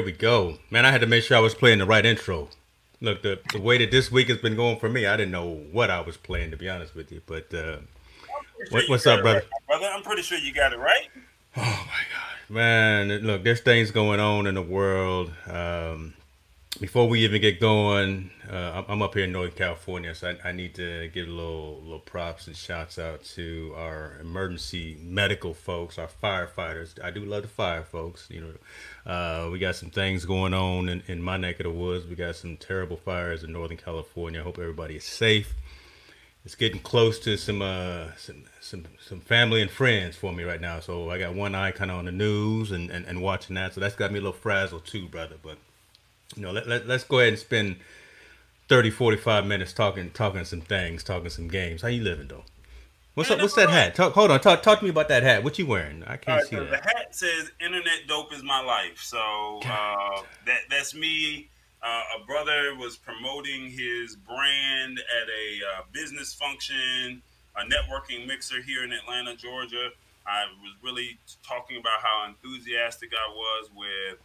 we go. Man, I had to make sure I was playing the right intro. Look, the way that this week has been going for me, I didn't know what I was playing, to be honest with you. But I'm pretty sure you what's got up, it right, brother? my brother. I'm pretty sure you got it right. Oh my God, man! Look, there's things going on in the world. Before we even get going, I'm up here in Northern California, so I need to give a little props and shouts out to our emergency medical folks, our firefighters. I do love the fire folks. We got some things going on in my neck of the woods. We got some terrible fires in Northern California. I hope everybody is safe. It's getting close to some family and friends for me right now. So I got one eye kind of on the news and watching that. So that's got me a little frazzled too, brother. But let's go ahead and spend 30, 45 minutes talking some things, talking some games. How you living though? What's Man, up? I'm What's that all right. hat? Talk, hold on. Talk to me about that hat. What you wearing? I All can't right, see so the that. hat says "Internet dope is my life." So God. that's me. A brother was promoting his brand at a business function, a networking mixer here in Atlanta, Georgia. I was really talking about how enthusiastic I was with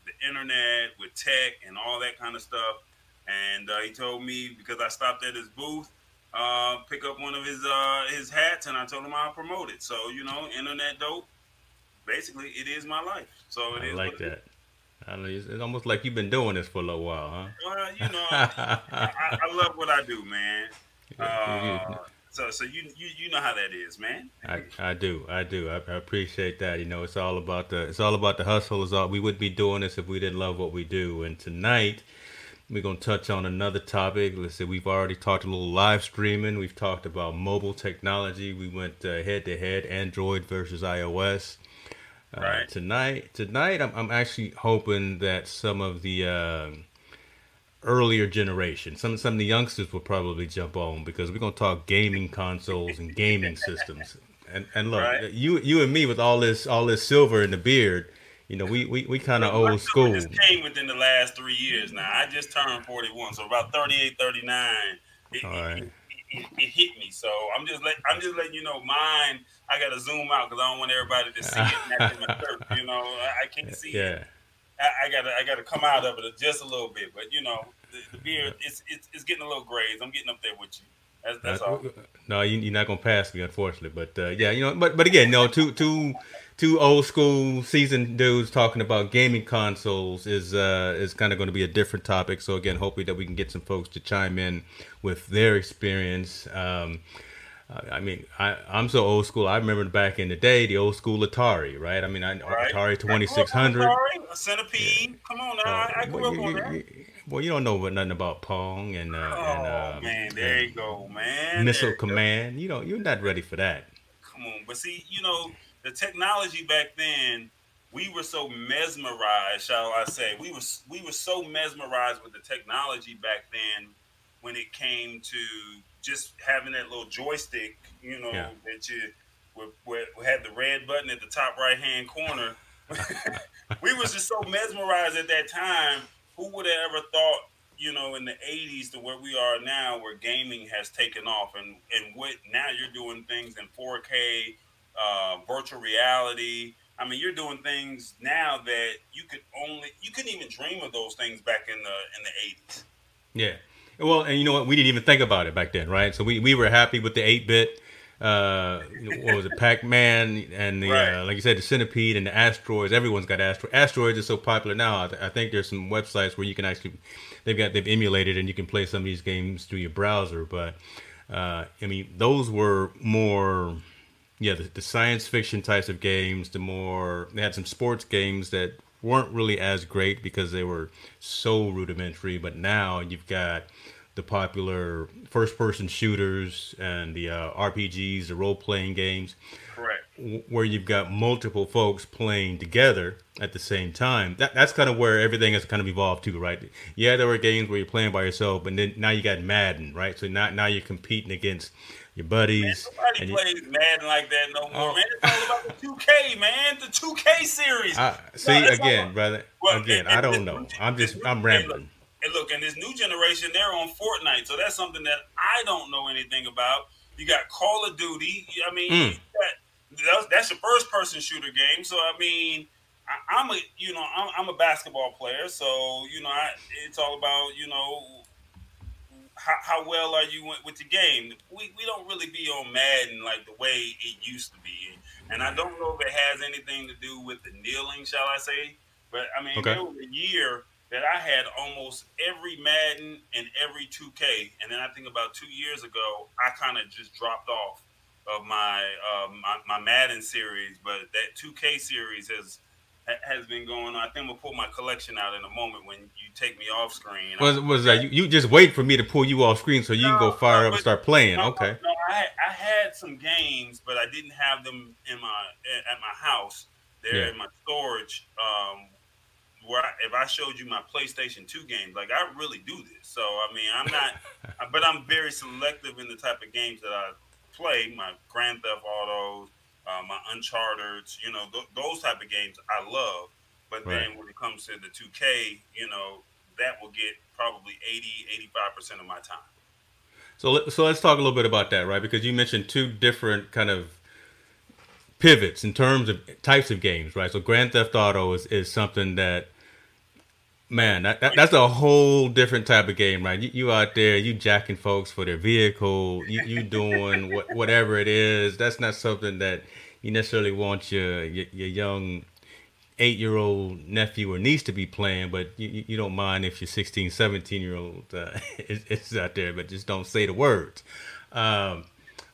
the internet, with tech, and all that kind of stuff. And he told me because I stopped at his booth, pick up one of his hats, and I told him I'll promote it. So internet dope. Basically, it is my life. So it I is what like it is. that. It's almost like you've been doing this for a little while, huh? I love what I do, man. You- Uh, you- so you know how that is, man. I appreciate that. It's all about the hustle. We wouldn't be doing this if we didn't love what we do. And tonight we're gonna touch on another topic. Let's say we've already talked a little live streaming. We've talked about mobile technology. We went head to head, Android versus iOS. Right. Tonight, I'm actually hoping that some of the earlier generation, some of the youngsters will probably jump on because we're gonna talk gaming consoles and gaming systems. And look, Right. you and me with all this silver in the beard, we kind of Look, my old silver school. just came within the last 3 years. Now I just turned 41, so about 38, 39, it, All it, right. it, it hit me. So I'm just letting you know mine. I got to zoom out because I don't want everybody to see it matching my shirt. I can't see it. Yeah. I gotta come out of it just a little bit. But the beard it's getting a little gray. I'm getting up there with you. That's Uh, all. no, you're not gonna pass me, unfortunately. But yeah, but again, no, two old school seasoned dudes talking about gaming consoles is kind of going to be a different topic. So again, hopefully that we can get some folks to chime in with their experience. I'm so old school. I remember back in the day, the old school Atari, right? Right. Atari I grew up on 2600. Atari, a Yeah. centipede. Come on now, Oh, I well, grew up on that. you don't know nothing about Pong Oh man, there you and go, man. There Missile you go. Command. You're not ready for that. Come on, but see, the technology back then, we were so mesmerized, shall I say? We were so mesmerized with the technology back then when it came to just having that little joystick, Yeah. that had the red button at the top right hand corner. We was just so mesmerized at that time. Who would have ever thought, in the '80s to where we are now, where gaming has taken off, and what now you're doing things in 4K, virtual reality. I mean, you're doing things now that you couldn't even dream of those things back in the '80s. Yeah. Well, and you know what? We didn't even think about it back then, right? So we were happy with the 8-bit. What was it? Pac-Man and the Right. like you said, the centipede and the asteroids. Everyone's got asteroids. Asteroids are so popular now. I think there's some websites where you can actually they've emulated and you can play some of these games through your browser. But those were more yeah, the science fiction types of games, they had some sports games that weren't really as great because they were so rudimentary. But now you've got the popular first person shooters and the RPGs, the role playing games, Correct. where you've got multiple folks playing together at the same time. That's kind of where everything has kind of evolved to, right? Yeah, there were games where you're playing by yourself, but then now you got Madden, right? So now you're competing against your Man, buddies, nobody and plays Madden like that no more, oh, man. It's all about the 2K, man. The 2K series. I No, see it's all again, about, brother. well, Again, I this don't new, know. this new, I'm hey, look, rambling. and look, and this new generation, they're on Fortnite, so that's something that I don't know anything about. You got Call of Duty. I mean, Mm. that's your first person shooter game. So I mean, I'm a I'm a basketball player, so it's all about how well are you with the game? We don't really be on Madden like the way it used to be, and I don't know if it has anything to do with the kneeling, shall I say? But I mean, Okay. there was a year that I had almost every Madden and every 2K, and then I think about 2 years ago, I kind of just dropped off of my Madden series, but that 2K series has been going on. I think I'm gonna pull my collection out in a moment when you take me off screen. I'm gonna Was put that that. you just wait for me to pull you off screen so you No, can go no, fire up and but start playing? no, Okay. no. I had some games, but I didn't have them at my house. They're Yeah. in my storage. If I showed you my PlayStation 2 games, like I really do this. So I mean, I'm not, but I'm very selective in the type of games that I play. My Grand Theft Autos, my Uncharted, those type of games I love. But Right. then when it comes to the 2K, that will get probably 85% of my time. So let's talk a little bit about that, right? Because you mentioned two different kind of pivots in terms of types of games, right? So Grand Theft Auto is something that, man, that's a whole different type of game, right? You out there, you jacking folks for their vehicle, you doing whatever it is. That's not something that you necessarily want your young 8 year old nephew or niece to be playing, but you don't mind if your 16, 17 year old is out there, but just don't say the words. Um,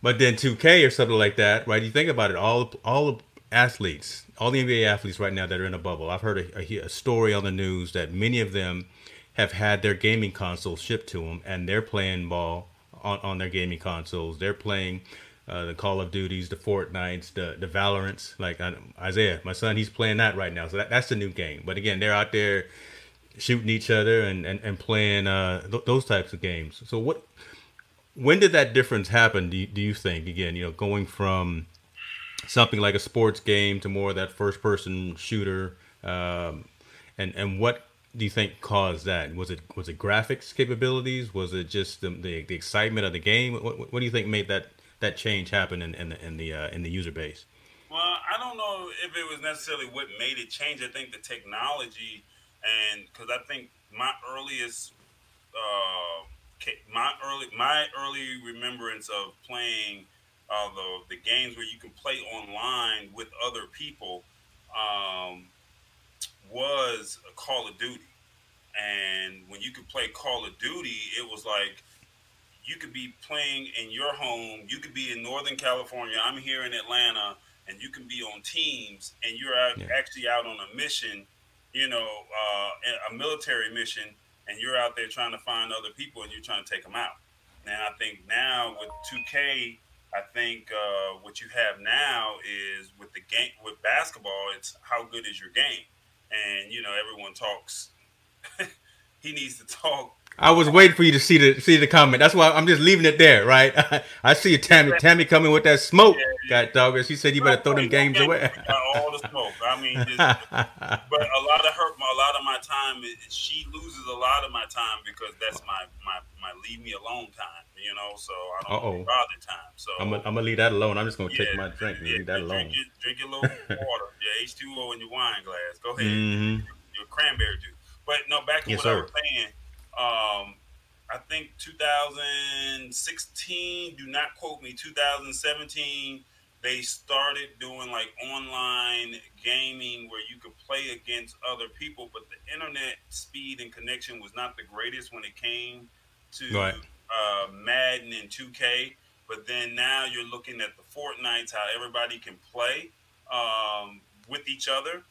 but then 2K or something like that, right? You think about it, all the athletes, all the NBA athletes right now that are in a bubble. I've heard a story on the news that many of them have had their gaming consoles shipped to them, and they're playing ball on their gaming consoles. They're playing the Call of Duties, the Fortnites, the Valorants. Like Isaiah, my son, he's playing that right now. So that's the new game. But again, they're out there shooting each other and playing those types of games. So when did that difference happen? Do you think again? Going from something like a sports game to more of that first person shooter, and what do you think caused that? Was it graphics capabilities? Was it just the excitement of the game? What do you think made that change happen in the user base? Well, I don't know if it was necessarily what made it change. I think the technology, and because I think my early remembrance of playing the games where you can play online with other people um, was Call of Duty. And when you could play Call of Duty, it was like you could be playing in your home. You could be in Northern California. I'm here in Atlanta, and you can be on teams, and you're Yeah, actually out on a mission, a military mission, and you're out there trying to find other people, and you're trying to take them out. And I think now with 2K, I think what you have now is with the game with basketball, it's how good is your game, and everyone talks. He needs to talk. I was waiting for you to see the comment. That's why I'm just leaving it there, right? I see you, Tammy coming with that smoke. Yeah, God dog, she said you no, better throw no, them no games game. away. We got all the smoke. I mean, but a lot of my time, she loses a lot of my time because that's my leave me alone time. So I Uh don't want to oh, bother time. So I'm gonna leave that alone. I'm just gonna take yeah, my drink and yeah, leave that drink alone. drink your little water, your H2O in your wine glass. Go ahead, Mm-hmm. your cranberry juice. But no, back to Yes, what I sir. was saying. I think 2016. Do not quote me. 2017. They started doing like online gaming where you could play against other people, but the internet speed and connection was not the greatest when it came to Right. Madden and 2K. But then now you're looking at the Fortnites, how everybody can play with each other.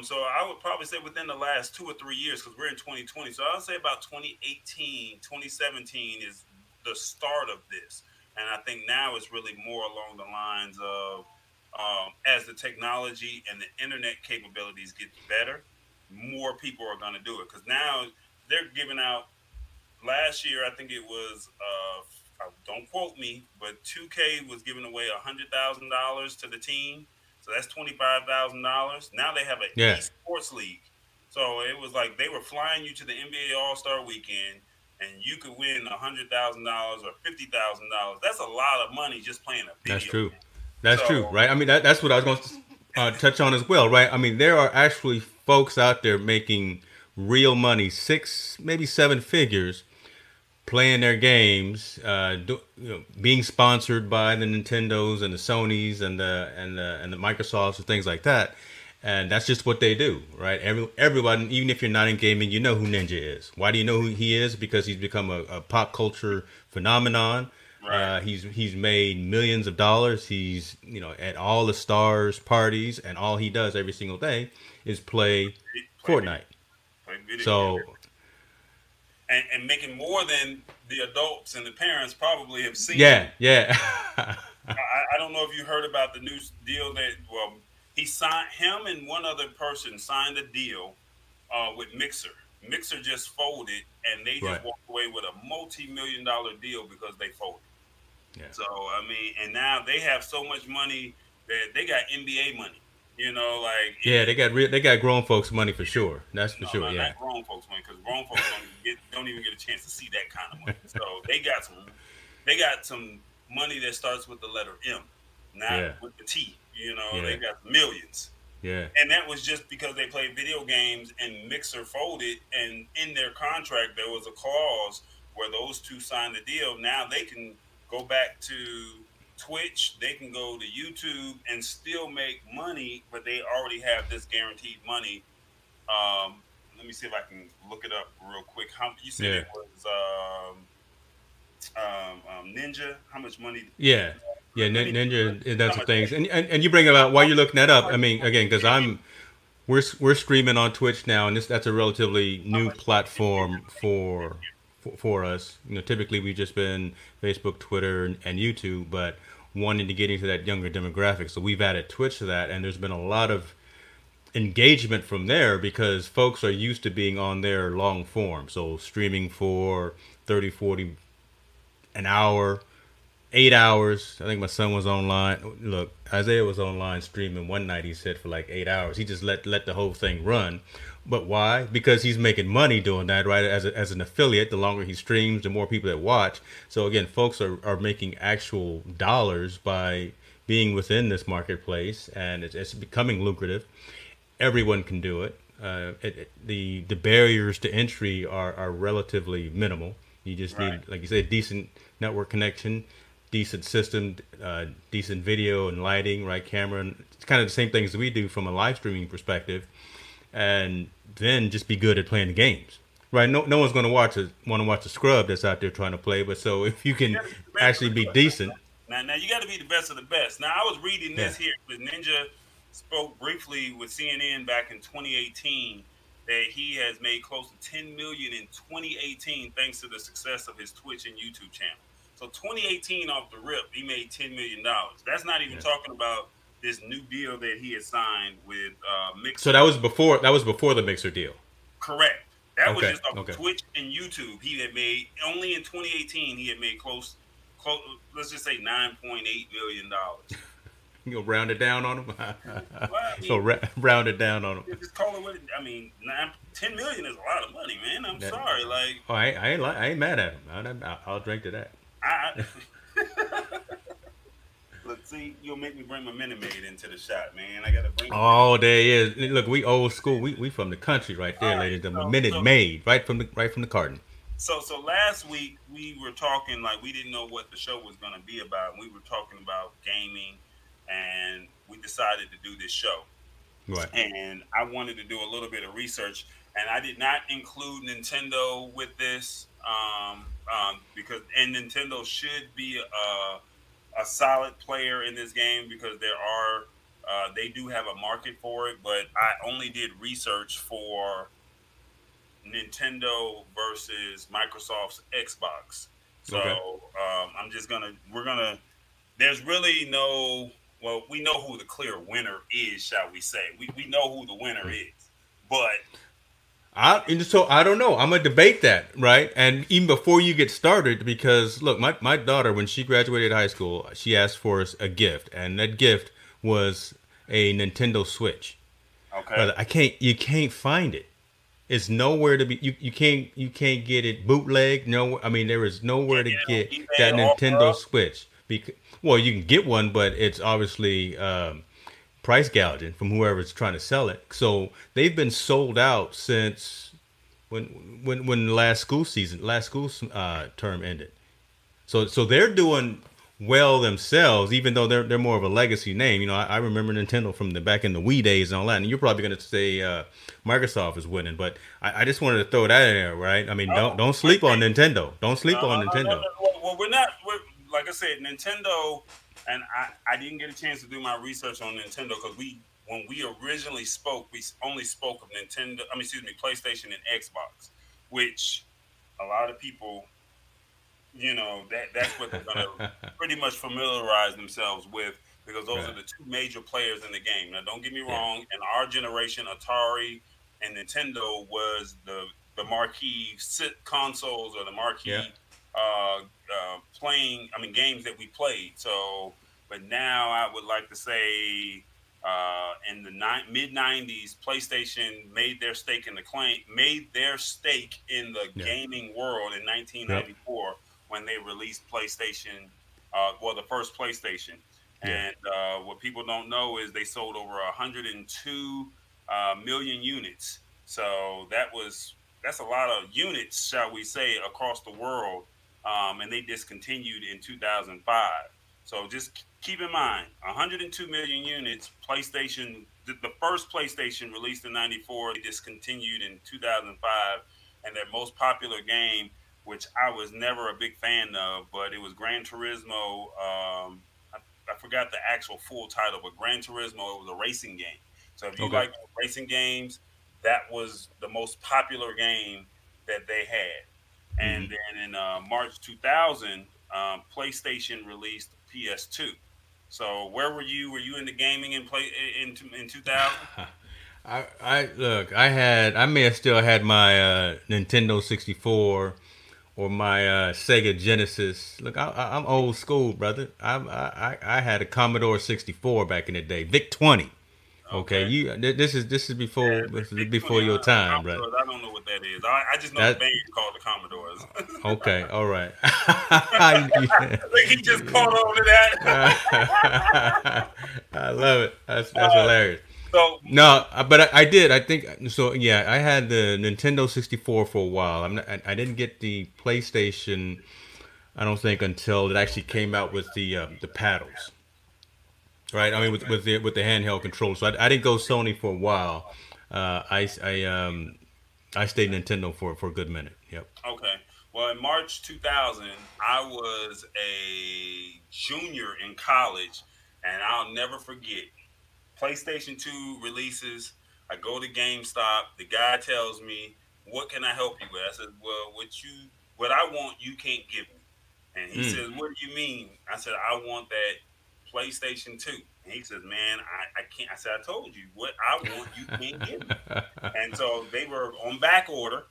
So I would probably say within the last 2 or 3 years, because we're in 2020. So I'll say about 2018, 2017 is the start of this. And I think now it's really more along the lines of as the technology and the internet capabilities get better, more people are going to do it. Because now they're giving out last year, I think it was don't quote me, but 2K was giving away $100,000 to the team, so that's $25,000. Now they have an Yeah, esports league, so it was like they were flying you to the NBA All Star Weekend, and you could win $100,000 or $50,000. That's a lot of money just playing a that's video true. game. That's So true, right? I mean, that's what I was going to. touch on as well, right? I mean, there are actually folks out there making real money, six, maybe seven figures, playing their games, being sponsored by the Nintendos and the Sonys and the Microsofts and things like that. And that's just what they do, right? Everyone, even if you're not in gaming, you know who Ninja is. Why do you know who he is? Because he's become a pop culture phenomenon. Right. He's made millions of dollars. He's at all the stars parties, and all he does every single day is play Play video, Fortnite. play video games. So And making more than the adults and the parents probably have seen. yeah, yeah, I don't know if you heard about the new deal that, well, he signed, him and one other person signed a deal with Mixer. Mixer just folded, and they right, just walked away with a multi-million-dollar deal because they folded. yeah. So I mean, and now they have so much money that they got NBA money. Like Yeah, they got grown folks money for sure. That's for no, sure. no, Yeah, not grown folks money, because grown folks don't even get a chance to see that kind of money. So they got some money that starts with the letter M, not yeah, with the T. They yeah, got millions. yeah. And that was just because they played video games and Mixer folded. And in their contract, there was a clause where those two signed the deal. Now they can go back to Twitch, they can go to YouTube and still make money, but they already have this guaranteed money. Let me see if I can look it up real quick. How you said Yeah. it was Ninja? How much money? Yeah, yeah. Let me Ninja it does how some much? things, and you bring about while you're looking that up. I mean, again, because we're streaming on Twitch now, and that's a relatively How new much? platform for us. Typically we've just been Facebook, Twitter, and YouTube, but wanting to get into that younger demographic, so we've added Twitch to that, and there's been a lot of engagement from there because folks are used to being on there long form, so streaming for 30, 40 an hour, 8 hours. I think my son was online. Look, Isaiah was online streaming one night. He said for like 8 hours. He just let the whole thing run. But why? Because he's making money doing that, right? As an affiliate, the longer he streams, the more people that watch. So again, folks are making actual dollars by being within this marketplace, and it's becoming lucrative. Everyone can do it. The barriers to entry are relatively minimal. You just Right. need, like you said, decent network connection, decent system, decent video and lighting, right? Camera. And it's kind of the same things that we do from a live streaming perspective, and then just be good at playing the games, right? No one's going to want to watch a scrub that's out there trying to play, but so if you You can gotta be the best of actually the be best. decent, Now you got to be the best of the best. Now I was reading yeah, this here. The Ninja spoke briefly with CNN back in 2018 that he has made close to 10 million in 2018 thanks to the success of his Twitch and YouTube channel. So 2018 off the rip, he made $10 million. That's not even yeah. talking about this new deal that he had signed with So Mixer. that was before the Mixer deal. Correct. That was Okay, just off of okay. Twitch and YouTube. He had made only in 2018. He had made close. Let's just say $9.8 million. You gonna round it down on them? Well, I So mean, round it down on them. just call it what. I mean, 10 million is a lot of money, man. I'm That, sorry. Like, oh, I ain't mad at him. I'll drink to that. I look, see, you'll make me bring my Minute Maid into the shot, man. I gotta bring my Minute. Oh, there he is. Look, we old school. We from the country right All there, right, ladies. The so Minute so Maid, right from the carton. so last week we were talking like we didn't know what the show was gonna be about. We were talking about gaming, and we decided to do this show. Right. And I wanted to do a little bit of research, and I did not include Nintendo with this because Nintendo should be a solid player in this game because they do have a market for it, but I only did research for Nintendo versus Microsoft's Xbox. So Okay. we're gonna. There's really no. Well, we know who the clear winner is, shall we say? We know who the winner is, but I don't know. I'm gonna debate that, right? And even before you get started, because look, my daughter, when she graduated high school, she asked for us a gift, and that gift was a Nintendo Switch. okay, Brother, you can't find it. It's nowhere to be. You can't get it bootleg. No, I mean there is nowhere can't to get it on get eBay that or Nintendo OfferUp. Switch. Because well, you can get one, but it's obviously price gouging from whoever's trying to sell it. So they've been sold out since when the last school term ended. So they're doing well themselves, even though they're more of a legacy name. I remember Nintendo from the back in the Wii days and all that. And you're probably going to say Microsoft is winning, but I just wanted to throw that in there, right? I mean, Oh, don't sleep on Nintendo. Don't sleep on no, Nintendo. no. Well, we're not. Like I said, Nintendo, and I didn't get a chance to do my research on Nintendo because when we originally spoke, we only spoke of Nintendo. I mean, excuse me, PlayStation and Xbox, which a lot of people, that's what they're gonna pretty much familiarize themselves with because those Right. are the two major players in the game. Now, don't get me Yeah. wrong. In our generation, Atari and Nintendo was the marquee consoles or the Yeah. marquee playing. I mean, games that we played. So, but now I would like to say. In the mid '90s, PlayStation made their stake in the Yeah. gaming world in Yep. 1994 when they released PlayStation, the first PlayStation. Yeah. And what people don't know is they sold over 102 million units. So that's a lot of units, shall we say, across the world. And they discontinued in 2005. So just keep in mind, 102 million units. The first PlayStation released in '94, they discontinued in 2005, and their most popular game, which I was never a big fan of, but it was Gran Turismo. I forgot the actual full title, but Gran Turismo. It was a racing game. So if you Okay. like racing games, that was the most popular game that they had. Mm-hmm. And then in March 2000, PlayStation released PS2. So where were you? Were you into gaming in 2000? I look. I may have still had my Nintendo 64 or my Sega Genesis. Look, I'm old school, brother. I had a Commodore 64 back in the day, VIC 20. Okay, Okay. this is before Yeah, this is Big 20. before your time, brother. Commodores, I don't know what that is. I just know the That band called the Commodores. okay, all right. Like he just caught on to that. I love it. That's uh, hilarious. so No, but I did. I think so. Yeah, I had the Nintendo 64 for a while. I didn't get the PlayStation. I don't think until it actually came out with the paddles. Right. I mean, okay, with the handheld controller. So I didn't go Sony for a while. I stayed Nintendo for a good minute. Yep. okay. Well, in March 2000, I was a junior in college, and I'll never forget. PlayStation 2 releases. I go to GameStop. The guy tells me, "What can I help you with?" I said, "Well, what I want, you can't give me." And he Mm. says, "What do you mean?" I said, "I want that PlayStation 2." And he says, "Man, I can't." I said, "I told you what I want, you can't give me." And so they were on back order,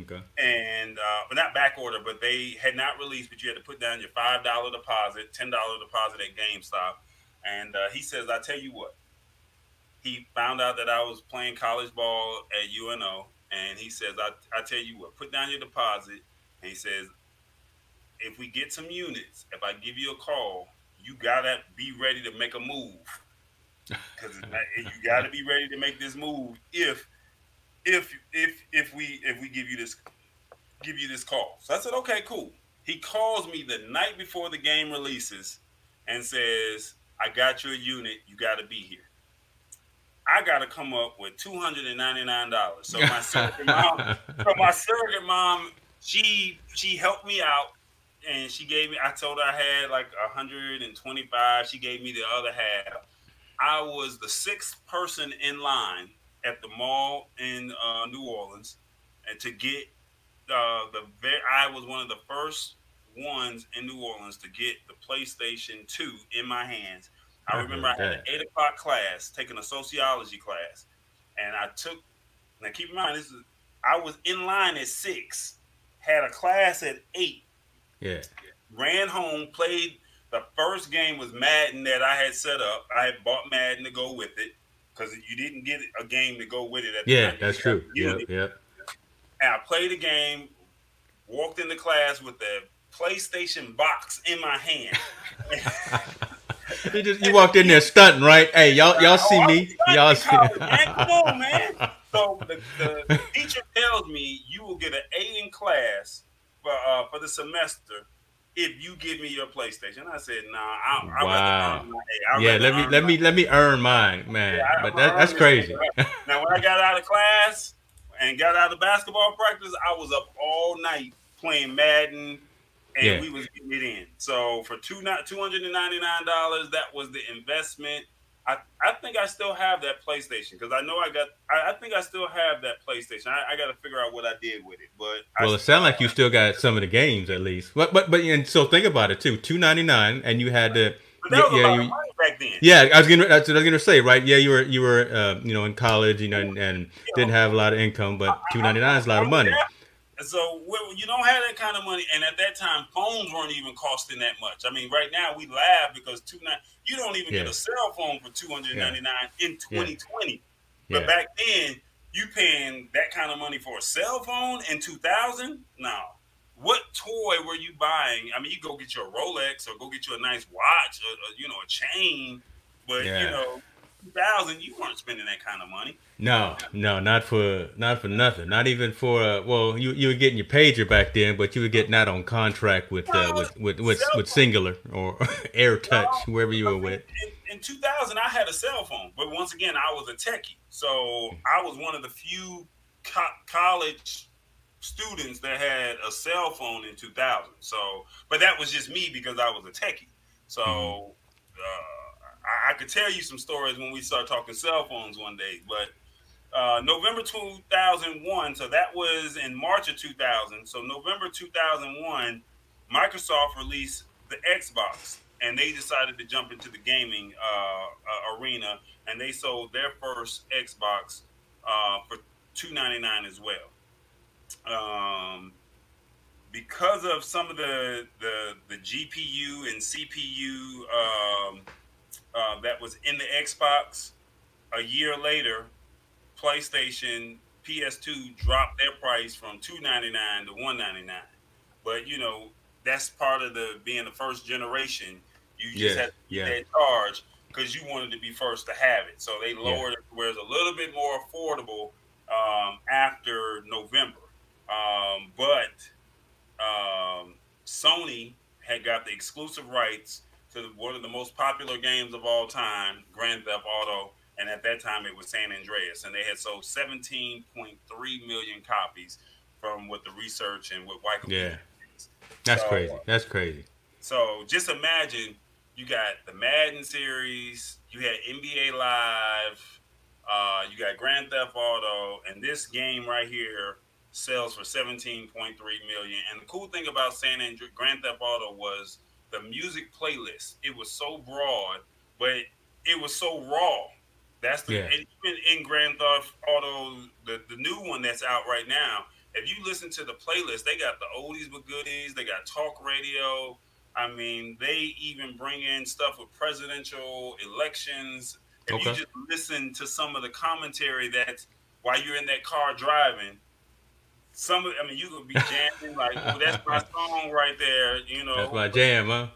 Okay. and but not back order, but they had not released. But you had to put down your $5 deposit, $10 deposit at GameStop. And he says, "I tell you what." He found out that I was playing college ball at UNO, and he says, I tell you what, put down your deposit." And he says, "If we get some units, if I give you a call, you gotta be ready to make a move because you gotta be ready to make this move if we give you this call." So I said, "Okay, cool." He calls me the night before the game releases and says, "I got your unit. You got to be here." I got to come up with $299. So my surrogate mom, she helped me out, and she gave me. I told her I had like 125. She gave me the other half. I was the sixth person in line at the mall in New Orleans, and to get I was one of the first ones in New Orleans to get the PlayStation 2 in my hands. I I remember I heard had an that. 8 o'clock class, taking a sociology class, and now keep in mind, I was in line at 6, had a class at 8, Yeah. ran home, played the first game was Madden that I had set up. I had bought Madden to go with it because you didn't get a game to go with it at the Yeah, time. You that's just got true. the Yep. unit. Yep. And I played the game, walked into class with the PlayStation box in my hand. You walked in there stunting, right? Hey, y'all Oh, see I was me? studying Y'all in see? college, man. Come on, man. So the teacher tells me you will get an A in class for the semester if you give me your PlayStation. I said, nah, I'd rather Wow. earn my A. I'd Yeah, rather earn my let me earn mine, yeah, man. I'm But gonna that's earn this thing. crazy. Now, when I got out of class and got out of basketball practice, I was up all night playing Madden, and Yeah. we was getting it in. So for $299, that was the investment. I think I still have that PlayStation because I know I think I still have that PlayStation. I got to figure out what I did with it, but Well, it sounds like you still got some of the games at least. But and so think about it too. $2.99, and you had to. but that Yeah, was a yeah, lot of you. money back then. Yeah, that's what I was gonna say, right? Yeah, you were in college, and You didn't know, have a lot of income, but $2.99 is a lot of I'm money. so you don't have that kind of money, and at that time, phones weren't even costing that much. I mean, right now we laugh because you don't even get Yeah, a cell phone for yeah, 299 in yeah, 2020. But yeah, back then, you paying that kind of money for a cell phone in 2000? No. What toy were you buying? I mean, you go get your Rolex or go get you a nice watch or a chain, but yeah. 2000, you weren't spending that kind of money. No, no, not for nothing. Not even for well, you were getting your pager back then, but you were getting that on contract with Well, cell with Singular or Air Touch, whoever you I were mean, with. in 2000, I had a cell phone, but once again, I was a techie. So I was one of the few college students that had a cell phone in 2000. So, but that was just me because I was a techie. So Hmm. I could tell you some stories when we start talking cell phones one day, but November 2001. So that was in March of 2000. So November 2001, Microsoft released the Xbox, and they decided to jump into the gaming arena, and they sold their first Xbox for $299 as well. Um, because of some of the GPU and CPU that was in the Xbox, a year later, PlayStation, PS2 dropped their price from $299 to $199. But that's part of the being the first generation. You just Yes, had to keep yeah, that charge because you wanted to be first to have it. So they yeah, lowered it to where it's a little bit more affordable after November. But Sony had got the exclusive rights to one of the most popular games of all time, Grand Theft Auto, and at that time it was San Andreas, and they had sold 17.3 million copies from what the research and what yeah. Wikipedia is. That's So, crazy. That's crazy. so just imagine you got the Madden series, you had NBA Live, you got Grand Theft Auto, and this game right here sells for 17.3 million. And the cool thing about Grand Theft Auto was the music playlist. It was so broad, but it was so raw. That's the Yeah. and even in Grand Theft Auto, the new one that's out right now. If you listen to the playlist, they got the oldies but goodies. They got talk radio. I mean, they even bring in stuff with presidential elections. If you Okay. just listen to some of the commentary that's while you're in that car driving, I mean, you could be jamming like, "Oh, that's my song right there," That's my jam, huh?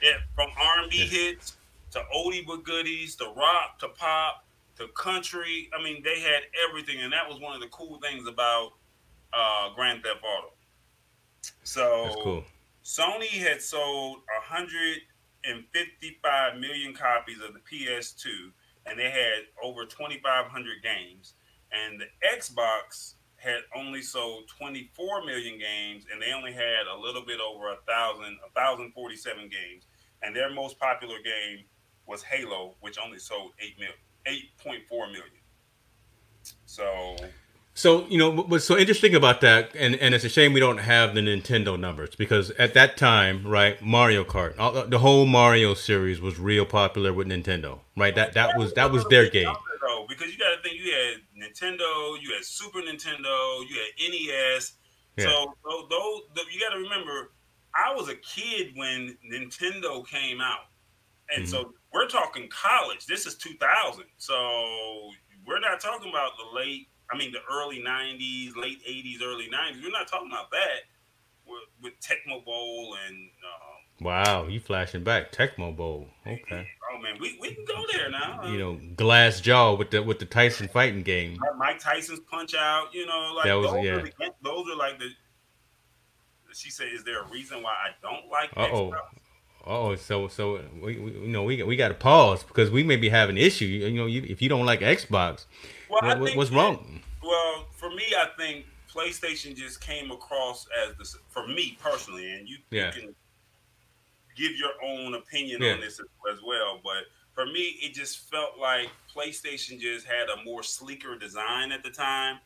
Yeah, from R&B Yeah. hits to oldie but goodies to rock to pop to country. I mean, they had everything, and that was one of the cool things about Grand Theft Auto. That's So cool. Sony had sold 155 million copies of the PS2, and they had over 2,500 games. And the Xbox had only sold 24 million games, and they only had a little bit over 1,047 games. And their most popular game was Halo, which only sold 8.4 million. So So what's so interesting about that, and it's a shame we don't have the Nintendo numbers because at that time, right, Mario Kart, the whole Mario series was real popular with Nintendo, right? That a was little their bit game. younger though, because you got to think you had Nintendo, you had Super Nintendo, you had NES. Yeah. So those you got to remember, I was a kid when Nintendo came out, and Hmm. so we're talking college. This is 2000, so we're not talking about the early 90s, late 80s, early 90s. We're not talking about that with Tecmo Bowl and Wow, you flashing back. Tecmo Bowl. Okay. Oh man, we can go there now. Glass jaw with the Tyson fighting game. Mike Tyson's Punch Out. That Like was yeah. those are like the. She said, "Is there a reason why I don't like Uh oh. Xbox?" Oh, so we got to pause because we may be having issue. If you don't like Xbox, Well, I think what's wrong? well, for me, I think PlayStation just came across as the for me personally, and you Yeah, can give your own opinion yeah. on this as well. But for me, it just felt like PlayStation just had a more sleeker design at the time.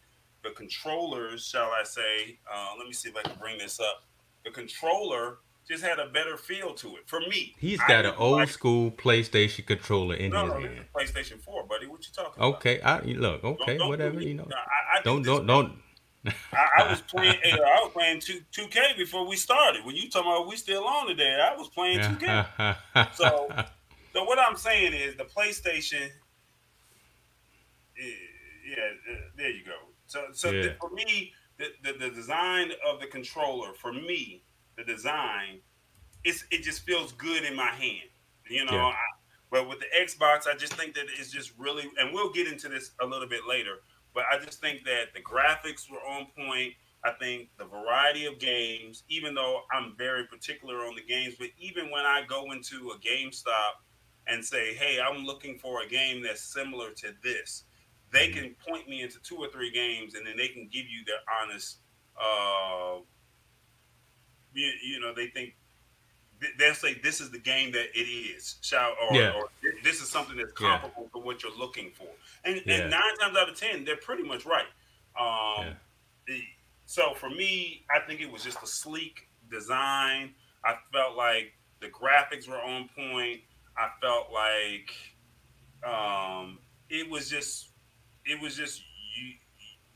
The controllers, shall I say? Let me see if I can bring this up. The controller just had a better feel to it. For me, He's I got an didn't old like. school PlayStation controller in No, his no, this is hand. PlayStation 4, buddy. What you talking about? Okay, look. Don't Okay, don't do whatever. me. I do Don't this, don't bro. don't. I was playing. I was playing two K before we started. When you talking about we still on today, I was playing 2K. So, so what I'm saying is the PlayStation. Yeah, there you go. Yeah, For me, the design of the controller, for me, the design, it just feels good in my hand. You know, yeah, I, but with the Xbox, I just think that it's just really, and we'll get into this a little bit later. But I just think that the graphics were on point. I think the variety of games, even though I'm very particular on the games, but even when I go into a GameStop and say, "Hey, I'm looking for a game that's similar to this," they hmm can point me into two or three games, and then they can give you their honest. Uh, they think they'll say this is the game that it is, yeah, or this is something that's yeah, comparable to what you're looking for. And yeah, 9 times out of 10, they're pretty much right. yeah. Um, so for me, I think it was just a sleek design. I felt like the graphics were on point. I felt like it was just you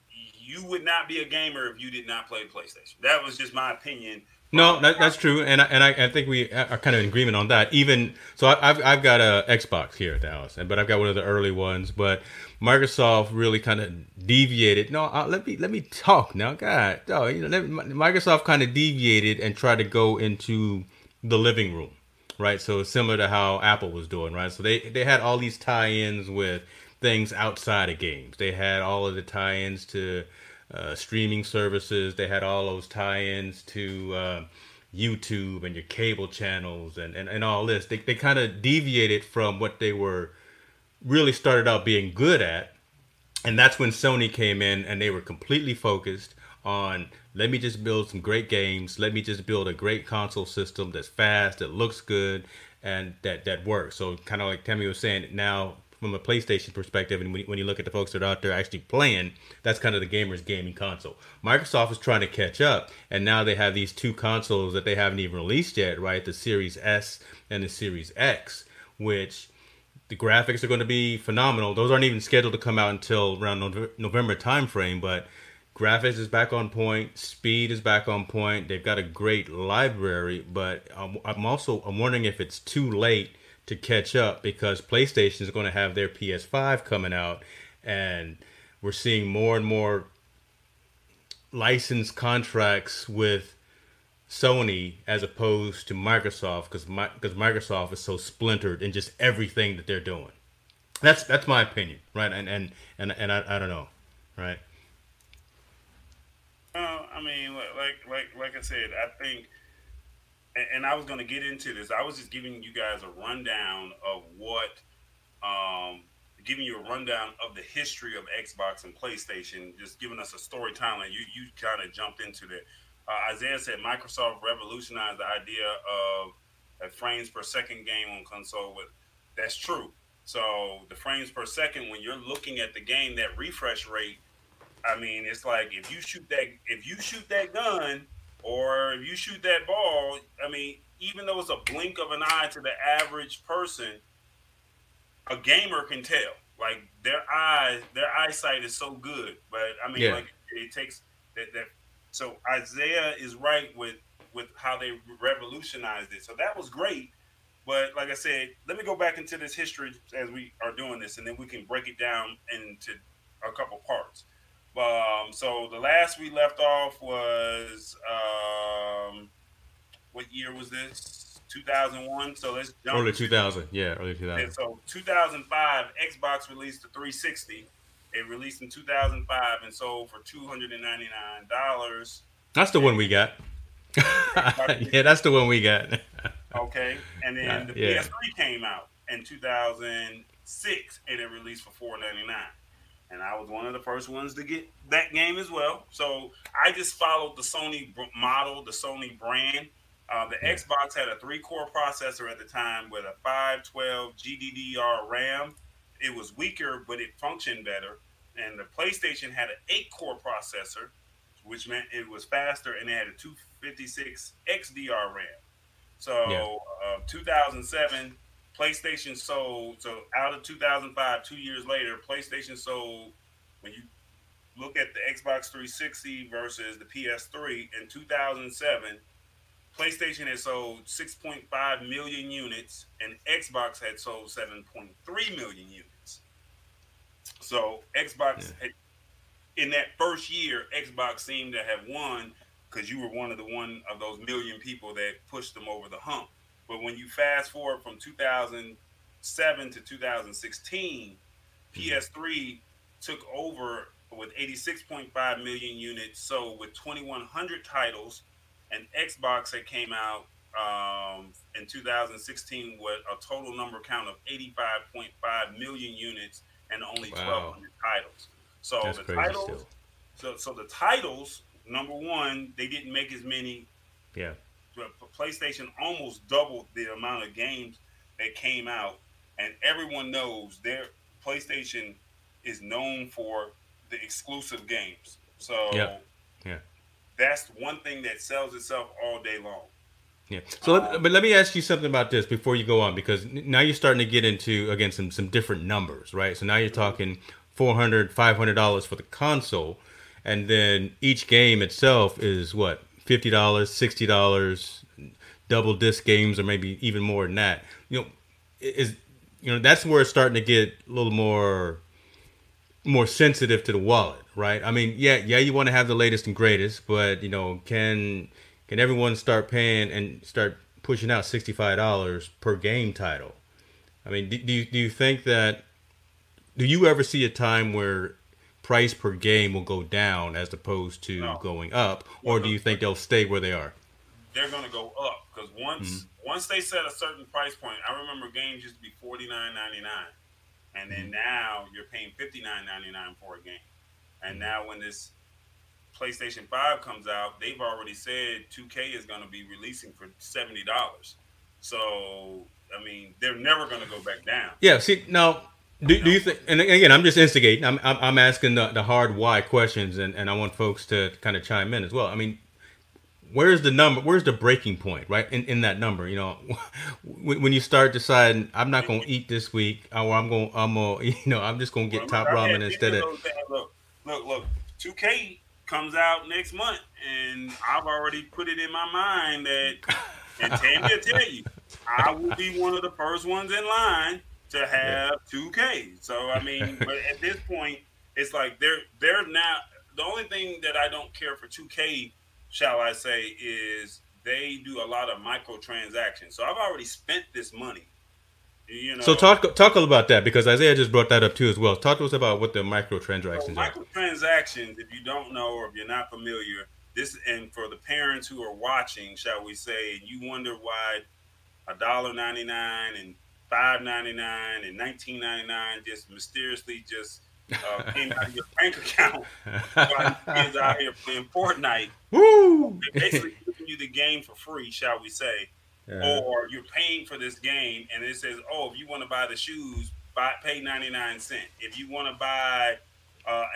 you would not be a gamer if you did not play PlayStation. That was just my opinion No, from. that's true, and I think we are kind of in agreement on that. Even so, I've got a Xbox here at the house, but I've got one of the early ones. But Microsoft really kind of deviated. No, let me talk now, God. No, Microsoft kind of deviated and tried to go into the living room, right? So similar to how Apple was doing, right? So they had all these tie-ins with things outside of games. They had all of the tie-ins to streaming services. They had all those tie-ins to YouTube and your cable channels and all this. They kind of deviated from what they were really started out being good at, and that's when Sony came in and they were completely focused on let me just build some great games. Let me just build a great console system that's fast, that looks good, and that works. So kind of like Tammy was saying, now from a PlayStation perspective, and when you look at the folks that are out there actually playing, that's kind of the gamer's gaming console. Microsoft is trying to catch up, and now they have these two consoles that they haven't even released yet, right? The Series S and the Series X, which the graphics are going to be phenomenal. Those aren't even scheduled to come out until around November timeframe, but graphics is back on point. Speed is back on point. They've got a great library, but I'm wondering if it's too late to catch up because PlayStation is going to have their PS5 coming out, and we're seeing more and more license contracts with Sony as opposed to Microsoft because Microsoft is so splintered in just everything that they're doing. That's my opinion, right? And I don't know, right? I mean, like I said, I think, and I was going to get into this. I was just giving you guys a rundown of giving you a rundown of the history of Xbox and PlayStation, just giving us a storytelling. You kind of jumped into that. Isaiah said Microsoft revolutionized the idea of a frames per second game on console. That's true. So the frames per second, when you're looking at the game, that refresh rate, I mean, it's like if you shoot that gun or if you shoot that ball, I mean, even though it's a blink of an eye to the average person, a gamer can tell. Like their eyesight is so good. But I mean, Yeah. like it takes that. So Isaiah is right with how they revolutionized it. So that was great. But like I said, let me go back into this history as we are doing this, and then we can break it down into a couple parts. So the last we left off was what year was this? 2001. So let's jump Early to 2000. Yeah, early and 2000. so 2005. Xbox released the 360. It released in 2005 and sold for $299. That's the And one we got. Xbox Yeah, that's the one we got. Okay, and then the Yeah. PS3 came out in 2006, and it released for $499. And I was one of the first ones to get that game as well. So I just followed the Sony model, the Sony brand. The Yeah. Xbox had a three-core processor at the time with a 512 GDDR RAM. It was weaker, but it functioned better. And the PlayStation had an eight-core processor, which meant it was faster, and it had a 256 XDR RAM. Yeah. So, 2007, PlayStation sold. So, out of 2005, 2 years later, PlayStation sold. When you look at the Xbox 360 versus the PS3 in 2007, PlayStation had sold 6.5 million units, and Xbox had sold 7.3 million units. So, Yeah. Xbox had in that first year, Xbox seemed to have won because you were one of those million people that pushed them over the hump. But when you fast forward from 2007 to 2016, Mhm. PS3 took over with 86.5 million units, so with 2,100 titles, and Xbox had came out in 2016 with a total number count of 85.5 million units and only Wow. 1,200 titles. So That's the crazy still. titles, so the titles, number one, they didn't make as many. Yeah. PlayStation almost doubled the amount of games that came out, and everyone knows their PlayStation is known for the exclusive games. Yeah. So Yeah. that's one thing that sells itself all day long. Yeah. So, Um, but let me ask you something about this before you go on, because now you're starting to get into again some different numbers, right? So now you're talking 400, $500 for the console, and then each game itself is what, $50, $60, double disc games, or maybe even more than that. Is that's where it's starting to get a little more sensitive to the wallet, right? I mean, yeah, you want to have the latest and greatest, but can everyone start paying and start pushing out $65 per game title? I mean, do you think that do you ever see a time where price per game will go down as opposed to no, going up, no, or do because you think they'll stay where they are? they're going to go up because Mm-hmm. once they set a certain price point, I remember games used to be $49.99, and Mm-hmm. then now you're paying $59.99 for a game. And Mm-hmm. now when this PlayStation 5 comes out, they've already said 2K is going to be releasing for $70. So, I mean, they're never going to go back down, Yeah. See now. you Do know? you think? And again, I'm just instigating. I'm asking the hard why questions, and I want folks to kind of chime in as well. I mean, where's the number? Where's the breaking point, right? In that number, when you start deciding I'm not going to eat this week, or I'm going, I'm just going to Well, get look, top I've had ramen many instead of of. those things. Look. 2K comes out next month, and I've already put it in my mind that, and Tammy will tell you, I will be one of the first ones in line to Yeah. have 2K. So I mean, but at this point, it's like they're now. The only thing that I don't care for 2K, shall I say, is they do a lot of microtransactions. So I've already spent this money. You So know, talk all about that, because Isaiah just brought that up too as well. Talk to us about what the So microtransactions are. microtransactions, if you don't know or if you're not familiar, this and for the parents who are watching, shall we say, and you wonder why $1.99 and $5.99 and $19.99 just mysteriously just came out of your bank account while these kids out here playing Fortnite. Woo! They're basically giving you the game for free, shall we say, uh, or you're paying for this game, and it says, "Oh, if you want to buy the shoes, pay 99 cents. If you want to buy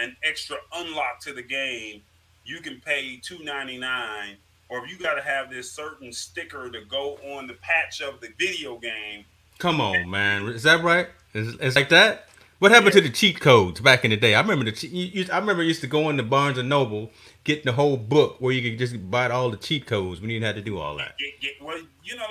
an extra unlock to the game, you can pay $2.99. Or if you got to have this certain sticker to go on the patch of the video game, Come you on, pay, man. Is that right? It's like that. What happened yeah, to the cheat codes back in the day? I remember I remember I used to go into Barnes and Noble, getting the whole book where you could just buy all the cheat codes. We didn't have to do all that. well,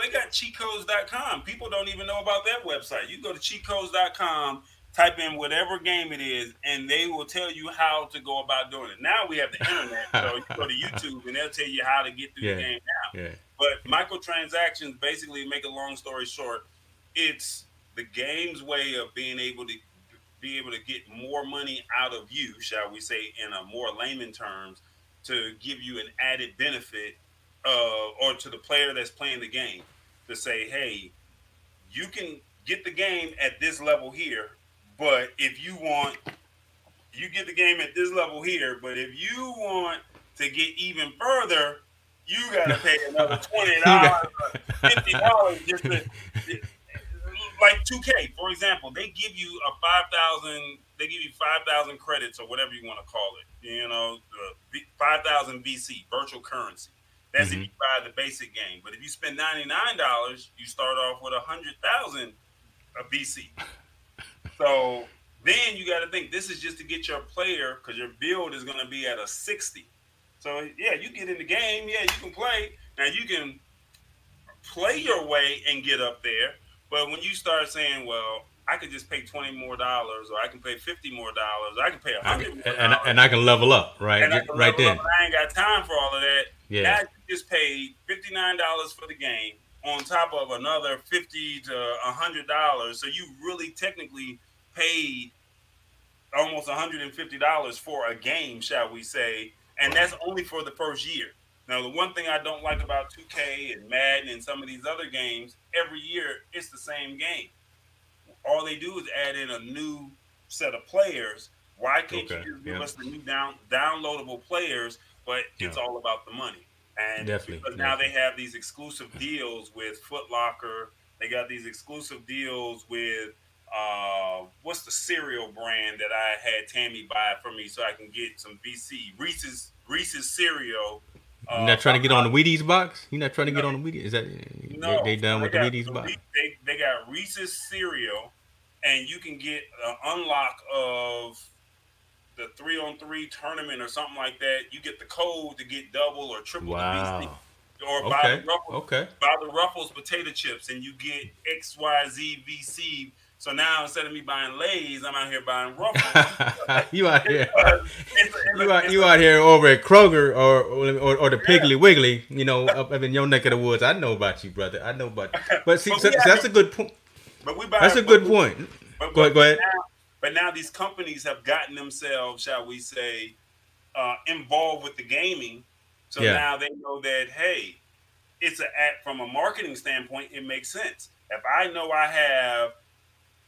they got cheatcodes.com. People don't even know about that website. You go to cheatcodes.com, type in whatever game it is, and they will tell you how to go about doing it. Now we have the internet, so you go to YouTube and they'll tell you how to get through the Yeah, game now. yeah, But microtransactions, basically, make a long story short, it's the game's way of being able to get more money out of you, shall we say, in a more layman terms, to give you an added benefit, or to the player that's playing the game, to say, hey, you can get the game at this level here, but if you want, you get the game at this level here, but if you want to get even further, you got to pay another twenty You got dollars or $50 just to, like 2K, for example. They give you a 5,000. They give you 5,000 credits or whatever you want to call it. 5,000 VC, virtual currency. That's if hmm you buy the basic game. But if you spend $99, you start off with 100,000 VC. So then you got to think this is just to get your player, because your build is going to be at a 60. So yeah, you get in the game. Yeah, you can play. Now you can play your way and get up there. But when you start saying, well, I could just pay $20 more, or I can pay $50 more, or I can pay a I hundred can, more and dollars, and I can level up and I can right level up, then. and I ain't got time for all of that. Yeah, Now you just paid $59 for the game on top of another $50 to $100. So you really technically paid almost $150 for a game, shall we say, and right. that's only for the first year. Now, the one thing I don't like about 2K and Madden and some of these other games, every year it's the same game. All they do is add in a new set of players. Why can't you Okay. just give Yeah. us the new downloadable players? But Yeah. it's all about the money. And Definitely. because now they Definitely. have these exclusive deals with Foot Locker, they got these exclusive deals with what's the cereal brand that I had Tammy buy for me so I can get some VC Reese's cereal. You're not trying to get on the Wheaties box. You're not trying to No, get on the Wheaties. Is that they no, so done they with the got Wheaties box? they got Reese's cereal, and you can get an unlock of the 3-on-3 tournament or something like that. You get the code to get double or triple the VC, Wow. or Okay. Okay. buy the Ruffles potato chips, and you get XYZ VC. So now instead of me buying Lay's, I'm out here buying Ruffles You out here. because You out here over at Kroger or the yeah. Piggly Wiggly. Up in your neck of the woods. I know about you, brother. I know about. But see, but so we that's have, a good point. but we buy, That's a good point. Go ahead. Go ahead. but now these companies have gotten themselves, shall we say, involved with the gaming. So Yeah. now they know that, hey, from a marketing standpoint, it makes sense. If I know I have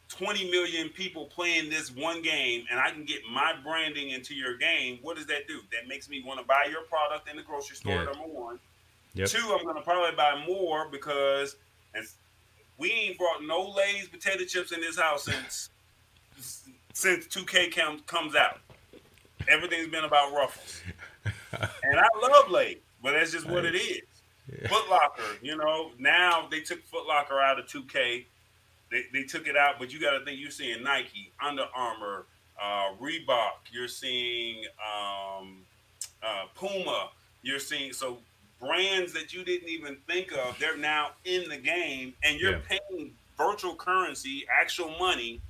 20 million people playing this one game and I can get my branding into your game, what does that do? That makes me want to buy your product in the grocery store, Yeah. number one. Yep. Two, I'm going to probably buy more because we ain't brought no Lay's potato chips in this house since 2K comes out. Everything's been about Ruffles. And I love Lay's, but that's just what it is. Yeah. Foot Locker, now they took Foot Locker out of 2K. They took it out, but you got to think you're seeing Nike, Under Armour, Reebok. You're seeing Puma. You're seeing brands that you didn't even think of. They're now in the game, and you're Yeah. paying virtual currency, actual money,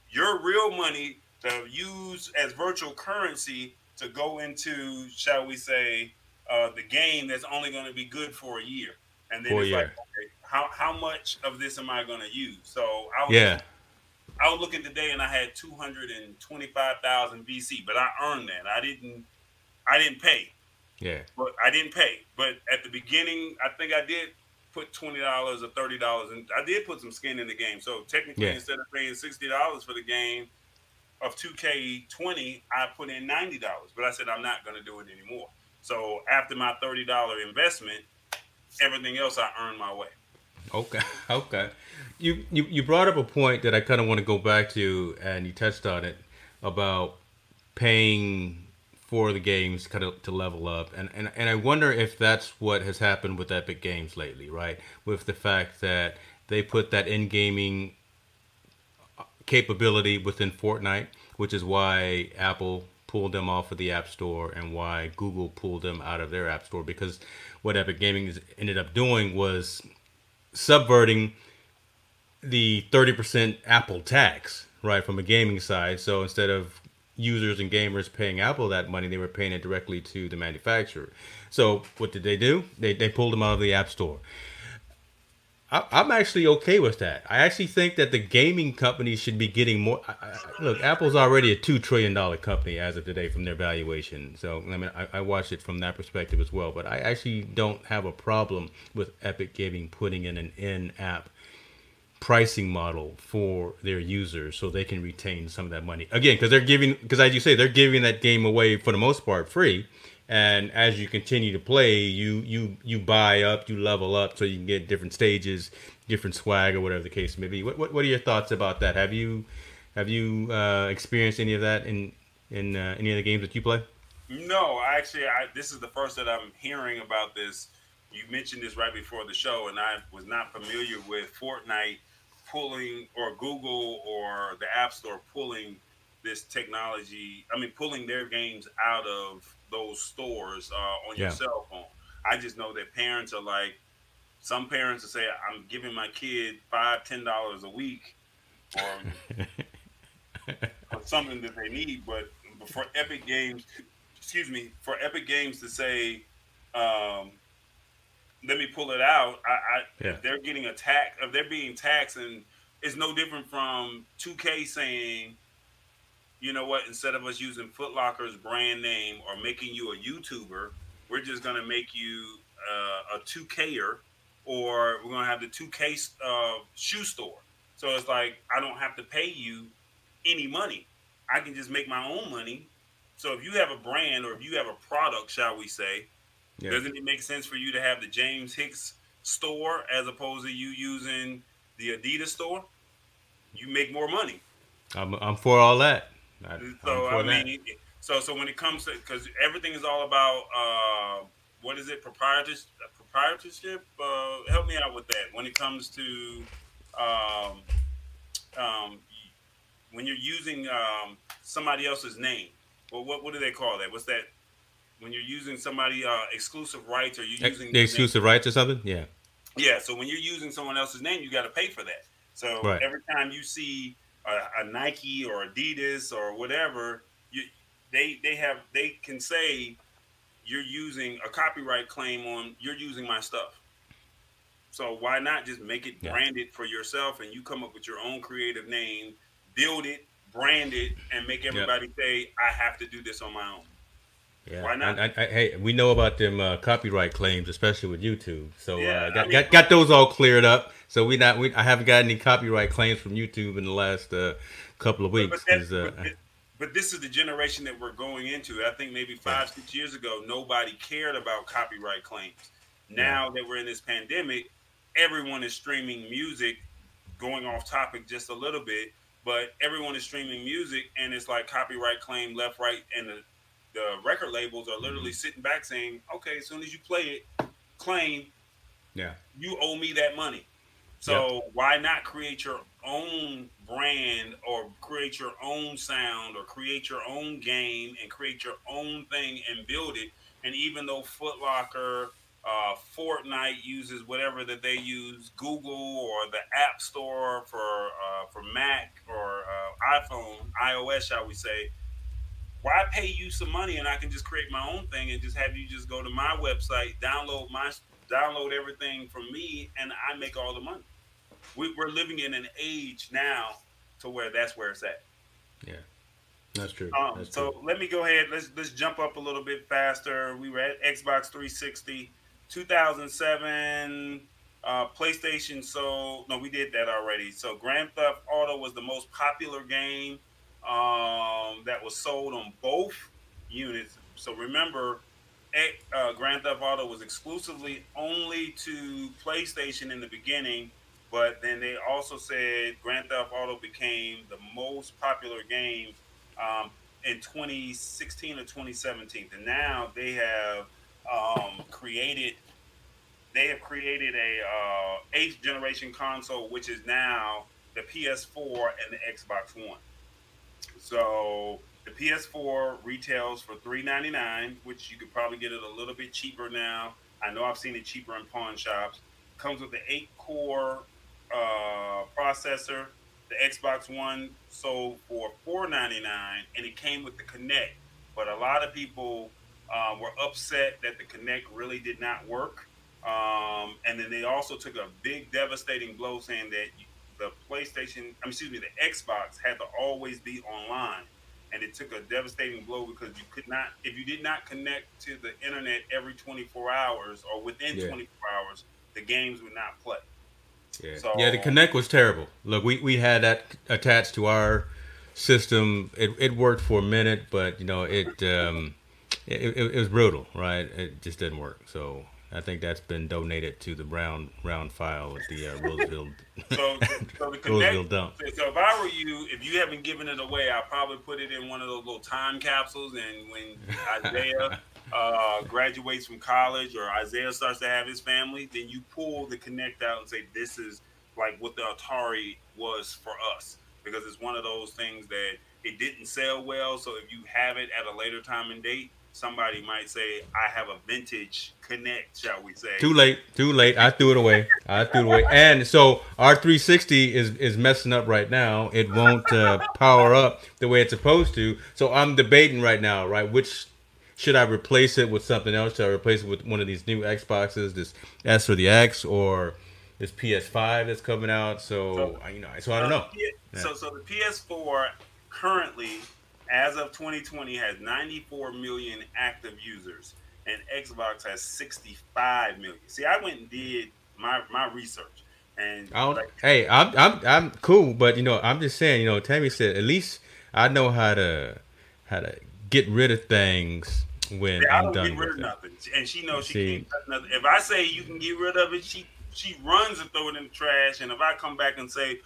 your real money to use as virtual currency to go into, shall we say, the game that's only going to be good for a year. And then For a it's like, year. okay, how much of this am I going to use? So Yeah. I was looking today, and I had 225,000 VC, but I earned that. I didn't pay, Yeah. but I didn't pay. But at the beginning, I think I did put $20 or $30, and I did put some skin in the game. So technically, Yeah. instead of paying $60 for the game of 2K20, I put in $90. But I said I'm not going to do it anymore. So after my $30 investment, everything else I earned my way. Okay. Okay. You brought up a point that I kind of want to go back to, and you touched on it about paying for the games kind of to level up, and I wonder if that's what has happened with Epic Games lately, right? With the fact that they put that in gaming capability within Fortnite, which is why Apple pulled them off of the App Store and why Google pulled them out of their App Store, because what Epic Gaming ended up doing was subverting the 30% Apple tax, right, from a gaming side. So instead of users and gamers paying Apple that money. They were paying it directly to the manufacturer. So what did they do? They pulled them out of the App Store. I'm actually okay with that. I actually think that the gaming companies should be getting more. Look, Apple's already a $2 trillion company as of today from their valuation. So I mean, I watched it from that perspective as well. But I actually don't have a problem with Epic Gaming putting in an in-app pricing model for their users so they can retain some of that money again because they're giving because as you say they're giving that game away for the most part free, and as you continue to play you buy up, you level up so you can get different stages, different swag or whatever the case may be. What are your thoughts about that? Have you experienced any of that in any of the games that you play? No, actually, this is the first that I'm hearing about this. You mentioned this right before the show, and I was not familiar with Fortnite pulling, or Google or the App Store pulling this technology. I mean, pulling their games out of those stores on your Yeah. cell phone. I just know that parents are like, some parents will say, "I'm giving my kid $5, $10 a week for something that they need," but for Epic Games, excuse me, for Epic Games to say, um, "Let me pull it out," Yeah. if they're getting attacked, if they're being taxed, and it's no different from 2K saying, "You know what? Instead of us using Foot Locker's brand name or making you a YouTuber, we're just gonna make you a 2Ker, or we're gonna have the 2K shoe store." So it's like I don't have to pay you any money. I can just make my own money. So if you have a brand, or if you have a product, shall we say, Yeah. doesn't it make sense for you to have the James Hicks store as opposed to you using the Adidas store? You make more money. I'm for all that. I'm So for I that. mean, so when it comes to, because everything is all about what is it, proprietorship? Help me out with that. When it comes to um, um, when you're using somebody else's name, well, what do they call that? What's that? When you're using somebody exclusive rights, or you're using The their name. exclusive rights or something. Yeah. Yeah, so when you're using someone else's name, you got to pay for that. So Right. every time you see a Nike or Adidas or whatever, they can say you're using a copyright claim on, you're using my stuff. So why not just make it Yeah. branded for yourself, and you come up with your own creative name, build it, brand it, and make Yep. everybody say I have to do this on my own. Yeah, Why not? hey, we know about them copyright claims, especially with YouTube. So Yeah, I got, mean, got those all cleared up. So I haven't got any copyright claims from YouTube in the last couple of But but weeks that because but this is the generation that we're going into. I think maybe yeah, 5 6 years ago, nobody cared about copyright claims. yeah, Now that we're in this pandemic, everyone is streaming music. Going off topic just a little bit, but everyone is streaming music, and it's like copyright claim left, right, and the record labels are literally hmm, sitting back saying, "Okay, as soon as you play it, claim, yeah, you owe me that money." yep, So why not create your own brand, or create your own sound, or create your own game and create your own thing and build it? And even though Foot Locker, Fortnite uses whatever that they use, Google or the App Store for Mac or iPhone, iOS, shall we say? Why pay you some money, and I can just create my own thing and just have you just go to my website, download everything from me, and I make all the money. We're living in an age now to where that's where it's at. yeah. That's true. That's true. So let me go ahead. Let's jump up a little bit faster. We were at Xbox 360, 2007, PlayStation. So no, we did that already. So Grand Theft Auto was the most popular game that was sold on both units. So remember, Grand Theft Auto was exclusively only to PlayStation in the beginning, but then they also said Grand Theft Auto became the most popular game um, in 2016 or 2017, and now created they have created a eighth generation console, which is now the PS4 and the Xbox One. So the PS4 retails for $399, which you could probably get it a little bit cheaper now. I know I've seen it cheaper in pawn shops. Comes with the 8 core processor. The Xbox One sold for $4.99, and it came with the Connect. But a lot of people were upset that the Connect really did not work. And then they also took a big devastating blow, saying that the excuse me, the Xbox had to always be online, and it took a devastating blow because you could not, if you did not connect to the internet every 24 hours or within Yeah. 24 hours, the games would not play. Yeah, yeah. The So Connect was terrible. Look, we had that attached to our system. It worked for a minute, but it was brutal, right? It just didn't work. So I think that's been donated to the Brown round file at the Roseville so the connect. Roseville dump. So if I were you, if you haven't given it away, I'll probably put it in one of those little time capsules. And when Isaiah graduates from college or Isaiah starts to have his family, then you pull the Connect out and say, "This is like what the Atari was for us," because it's one of those things that it didn't sell well. So if you have it at a later time and date, somebody might say, "I have a vintage Connect," shall we say? Too late. Too late. I threw it away. I threw it away. And so our 360 is messing up right now. It won't power up the way it's supposed to. So I'm debating right now, right? Which should I replace it with something else? Should I replace it with one of these new Xboxes, this S or the X, or this PS5 that's coming out? So, So I don't know. Yeah. so the PS4 currently, as of 2020, has 94 million active users, and Xbox has 65 million. See, I went and did my research, and I don't. like Hey, I'm cool, but I'm just saying. Tammy said at least I know how to get rid of things when I I'm don't get done rid with of it. nothing, and she knows she can't See, touch nothing. If I say you can get rid of it, she runs and throw it in the trash. And if I come back and say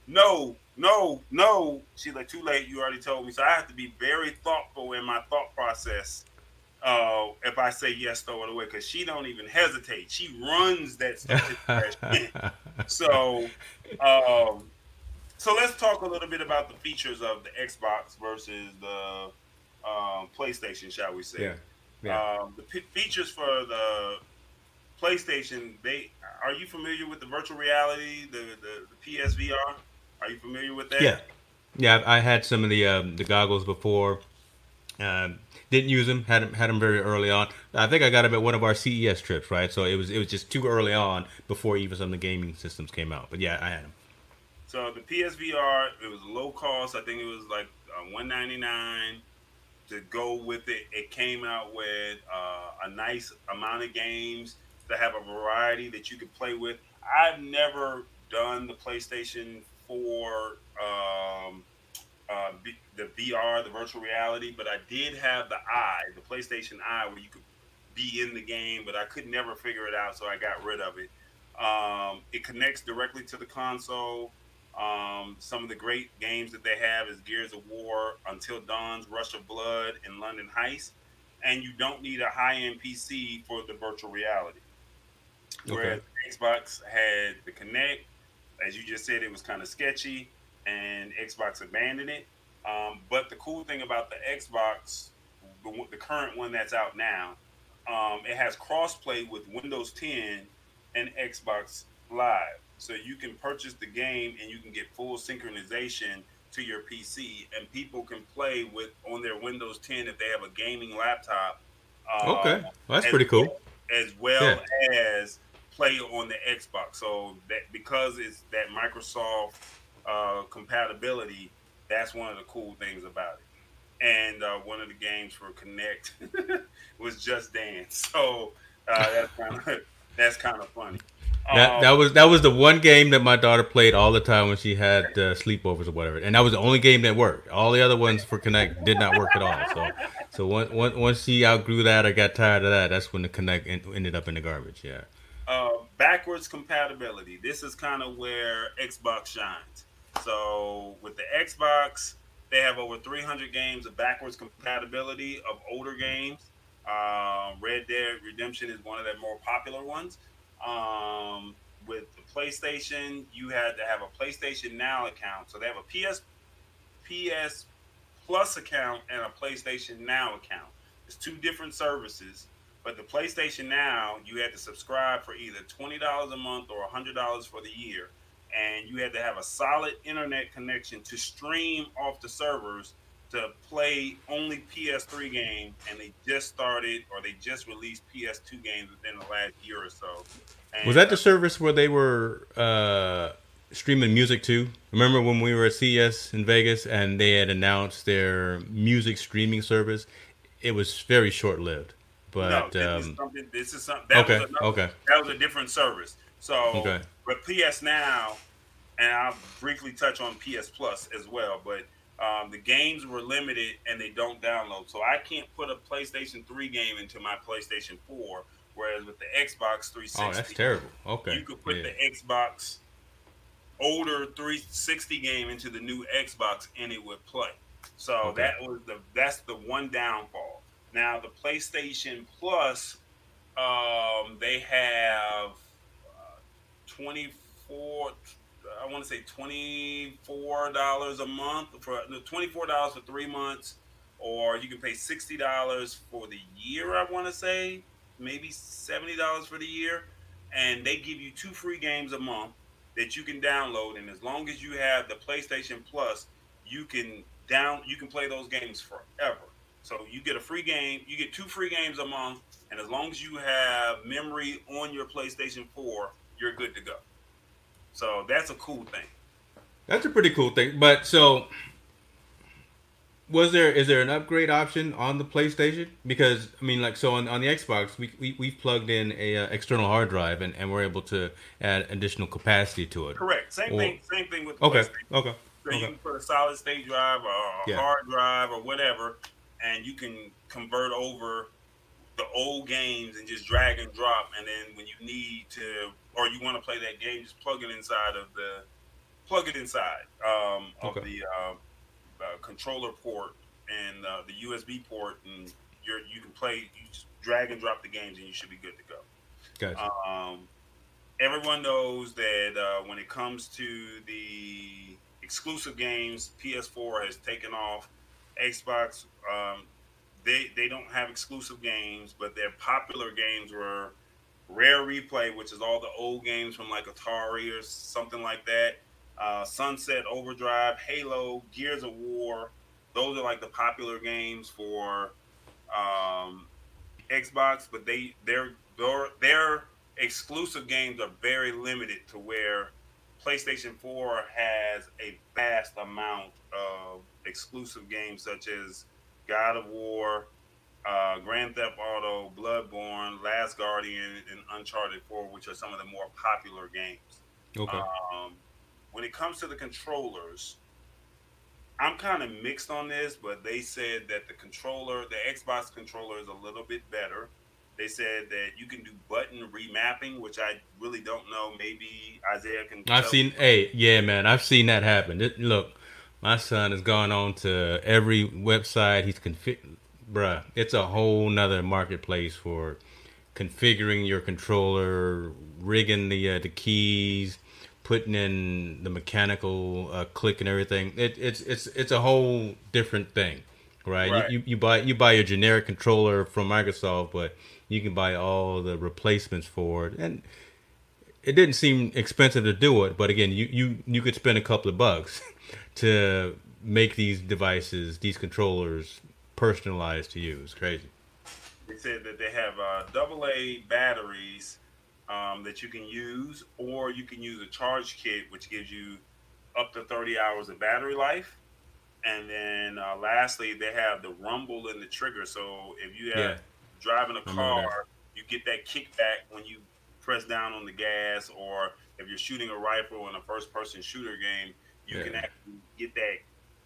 no, no, no, she's like, too late. You already told me. So I have to be very thoughtful in my thought process. If I say yes, throw it away, because she don't even hesitate. She runs that stuff to the trash can. So, um, so let's talk a little bit about the features of the Xbox versus the PlayStation, shall we say? yeah, yeah, The features for the PlayStation, they are you familiar with the virtual reality, the PSVR? Are you familiar with that? yeah, yeah. I had some of the goggles before. Didn't use them. Had them very early on. I think I got them at one of our CES trips, right? So it was just too early on before even some of the gaming systems came out. But yeah, I had them. So the PSVR, it was low cost. I think it was like 199 to go with it. It came out with a nice amount of games to have a variety that you could play with. I've never done the PlayStation 4 the VR, the virtual reality, but I did have the PlayStation Eye, where you could be in the game, but I could never figure it out, so I got rid of it. It connects directly to the console. Some of the great games that they have is Gears of War, Until Dawn's, Rush of Blood, and London Heist. And you don't need a high end PC for the virtual reality. Okay. Whereas Xbox had the Connect, as you just said, it was kind of sketchy, and Xbox abandoned it. But the cool thing about the Xbox, the current one that's out now, it has crossplay with Windows 10 and Xbox Live. So you can purchase the game and you can get full synchronization to your PC, and people can play with on their Windows 10 if they have a gaming laptop, uh, Okay. Well, that's as pretty cool. as Yeah. well as play on the Xbox. So that because it's that Microsoft compatibility, that's one of the cool things about it. And one of the games for Connect was Just Dance. So that's kind of funny. That Um, that was that was the one game that my daughter played all the time when she had sleepovers or whatever, and that was the only game that worked. All the other ones for Connect did not work at all. So once she outgrew that or got tired of that, that's when the Connect ended up in the garbage. Yeah. Backwards compatibility. This is kind of where Xbox shines. So with the Xbox, they have over 300 games of backwards compatibility of older games. Red Dead Redemption is one of their more popular ones. With the PlayStation, you had to have a PlayStation Now account. So they have a PS Plus account and a PlayStation Now account. It's two different services, but the PlayStation Now, you had to subscribe for either $20 a month or $100 for the year, and you had to have a solid internet connection to stream off the servers to play only PS3 games, and they just started or they just released PS2 games within the last year or so. Was And that the service where they were streaming music too? Remember when we were at CES in Vegas and they had announced their music streaming service? It was very short lived, no, but this is something. This is something that was okay, another. okay, That was a different service. So okay. with PS Now, and I'll briefly touch on PS Plus as well. But the games were limited and they don't download, so I can't put a PlayStation 3 game into my PlayStation 4. Whereas with the Xbox Oh, that's 360, terrible. Okay, you could put yeah, the Xbox older 360 game into the new Xbox and it would play. So okay. that's the one downfall. Now the PlayStation Plus, they have 24. I want to say $24 a month for no, $24 for 3 months, or you can pay $60 for the year. I want to say maybe $70 for the year, and they give you two free games a month that you can download. And as long as you have the PlayStation Plus, you can play those games forever. So you get a free game, you get two free games a month, and as long as you have memory on your PlayStation 4, you're good to go. So that's a cool thing. That's a pretty cool thing. But so was there is there an upgrade option on the PlayStation? Because I mean, like, so on the Xbox, we've plugged in a external hard drive and we're able to add additional capacity to it. Correct. Same Or thing. Same thing with the okay, PlayStation. okay, So you okay, can put a solid state drive or a yeah, hard drive or whatever, and you can convert over the old games and just drag and drop. And then when you need to or you want to play that game, just plug it inside of okay, the controller port and the USB port, and you can play. You just drag and drop the games, and you should be good to gotcha. go. Everyone knows that when it comes to the exclusive games, PS4 has taken off. Xbox, they don't have exclusive games, but their popular games were Rare Replay, which is all the old games from like Atari or something like that. Sunset Overdrive, Halo, Gears of War. Those are like the popular games for um, Xbox, but their exclusive games are very limited to where PlayStation 4 has a vast amount of exclusive games such as God of War, Grand Theft Auto, Bloodborne, Last Guardian, and Uncharted 4, which are some of the more popular games. Okay. Um, when it comes to the controllers, I'm kind of mixed on this, but they said that the Xbox controller is a little bit better. They said that you can do button remapping, which I really don't know. Maybe Isaiah can I've tell. seen, hey, yeah, man, I've seen that happen. Look, my son has gone on to every website. Bruh, it's a whole nother marketplace for configuring your controller, rigging the keys, putting in the mechanical click and everything. It's a whole different thing, right? Right, You buy your generic controller from Microsoft, but you can buy all the replacements for it, and it didn't seem expensive to do it. But again, you could spend a couple of bucks to make these devices, these controllers, personalized to you. It's crazy. they said that they have AA batteries that you can use, or you can use a charge kit, which gives you up to 30 hours of battery life. And then lastly, they have the rumble in the trigger. So if you have Yeah, driving a I remember car, that. you get that kickback when you press down on the gas, or if you're shooting a rifle in a first-person shooter game, you Yeah. can actually get that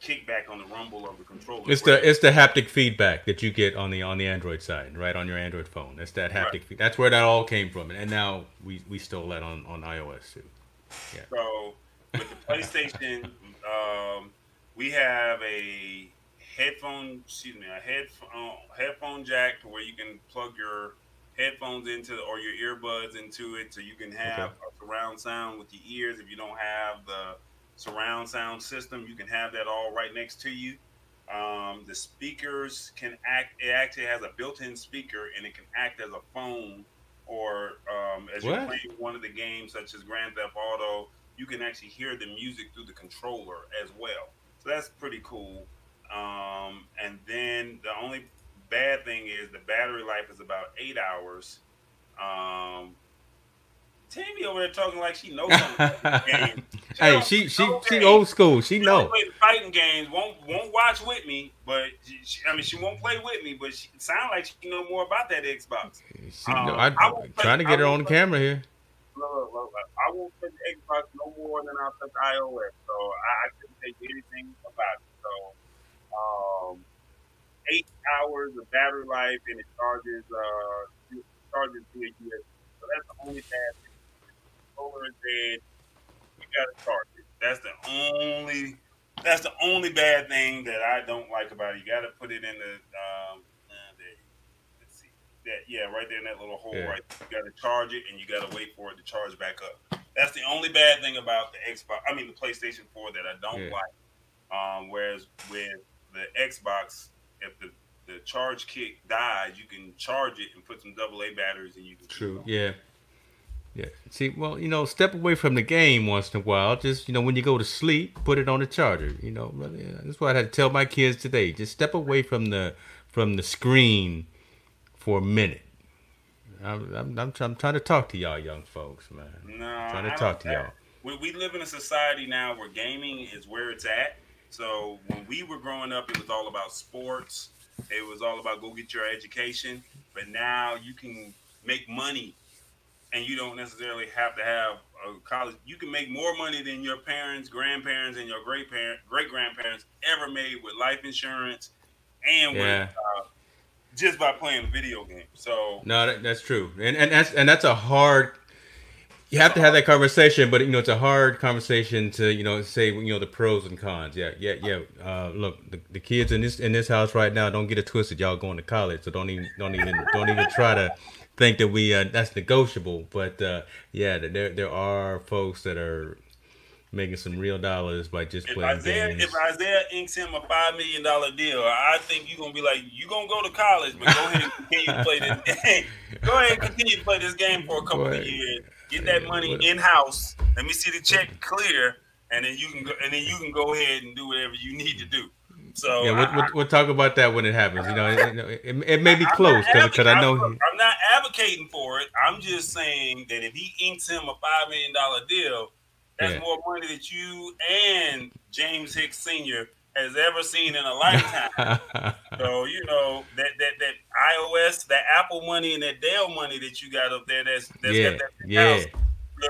kickback on the rumble of the controller. It's Where the haptic feedback that you get on the Android side, right on your Android phone. That's that right. haptic feed. That's where that all came from, and now we stole that on iOS too. Yeah. So with the PlayStation, we have headphone jack to where you can plug your headphones into or your earbuds into it, so you can have Okay. a surround sound with your ears. If you don't have the surround sound system, you can have that all right next to you. The speakers can act. It actually has a built-in speaker, and it can act as a phone, or as you're What? playing one of the games, such as Grand Theft Auto. you can actually hear the music through the controller as well. So that's pretty cool. And then the only bad thing is the battery life is about 8 hours. Um, Tammy over there talking like she knows something about this game. She Hey, don't she play she no she games. old school. She She only know. play the fighting games. Won't watch with me, but I mean she won't play with me. But she sound like she know more about that Xbox. She know. I I won't play. trying to I get her won't on play. camera here. Look, I won't play the Xbox no more than I'll touch iOS. So I couldn't take anything about it. So 8 hours of battery life and it charges via USB. So that's the only bad thing. Solar is dead. You got to charge it. That's the only bad thing that I don't like about it. You got to put it in the there. Let's see that, yeah, right there in that little hole Yeah. right there. You got to charge it and you got to wait for it to charge back up. That's the only bad thing about the Xbox. I mean the PlayStation 4 that I don't Yeah. like. Whereas with the Xbox, if the charge kit dies, you can charge it and put some AA batteries and you can keep True. going. Yeah. Yeah. See, well, step away from the game once in a while. Just when you go to sleep, put it on the charger. Really, that's what I had to tell my kids today. Just step away from the screen for a minute. I'm trying to talk to y'all young folks, man. No, I'm trying to I don't. talk to y'all. We live in a society now where gaming is where it's at. So when we were growing up, it was all about sports. It was all about go get your education. But now you can make money, and you don't necessarily have to have a college. You can make more money than your parents, grandparents, and your great grandparents ever made with life insurance and with Yeah. just by playing a video game. So No, that's true, and that's a hard. You that's have a to have hard. that conversation, but it's a hard conversation to say the pros and cons. Yeah, yeah, yeah. Look, the kids in this house right now, don't get it twisted. Y'all going to college, so don't even try to think that we that's negotiable. But yeah, there are folks that are making some real dollars by just playing If games. Isaiah inks him a $5 million deal, I think you're gonna be like, you gonna go to college, but go ahead and continue to play this game. Go ahead and continue to play this game for a couple of Boy, years. Get that money what, in house. Let me see the check clear, and then you can go ahead and do whatever you need to do. So yeah, we'll talk about that when it happens. It may be I'm not close because I know look, I'm not advocating for it. I'm just saying that if he inks him a $5 million deal, that's yeah. more money that you and James Hicks Sr. has ever seen in a lifetime. So that iOS, that Apple money, and that Dell money that you got up there, that's got Yeah, that big yeah, house.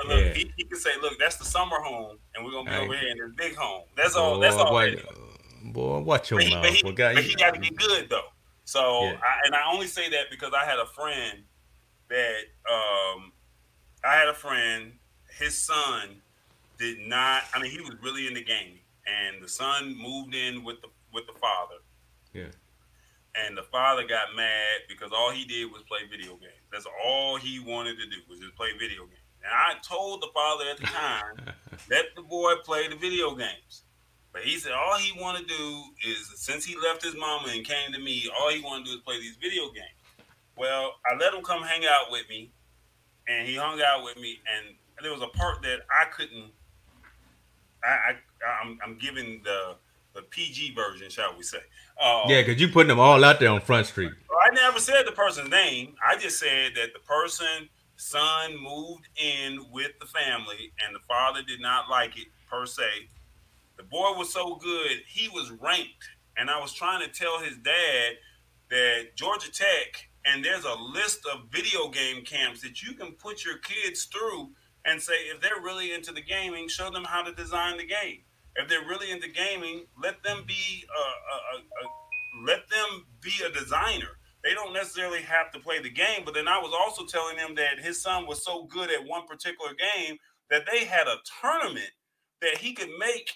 Look, yeah. he can say, look, that's the summer home, and we're gonna be over Hey, here in this big home. That's all. That's boy, all what, that is. boy, watch your But he, but mouth. he, Well, guy, but he got to get good though. So, yeah, I only say that because that um, I had a friend. His son did not. I mean, he was really into gaming, and the son moved in with the father, yeah. and the father got mad because all he did was play video games. That's all he wanted to do was just play video games. And I told the father at the time, let the boy play the video games. But he said all he want to do is, since he left his mama and came to me, all he want to do is play these video games. Well, I let him come hang out with me, and he hung out with me, and there was a part that I couldn't. I'm giving the PG version, shall we say? Yeah, because you putting them all out there on Front Street. I never said the person's name. I just said that the person son moved in with the family, and the father did not like it per se. The boy was so good, he was ranked. And I was trying to tell his dad that Georgia Tech, and there's a list of video game camps that you can put your kids through and say, if they're really into the gaming, show them how to design the game. If they're really into gaming, let them be a designer. They don't necessarily have to play the game. But then I was also telling him that his son was so good at one particular game that they had a tournament that he could make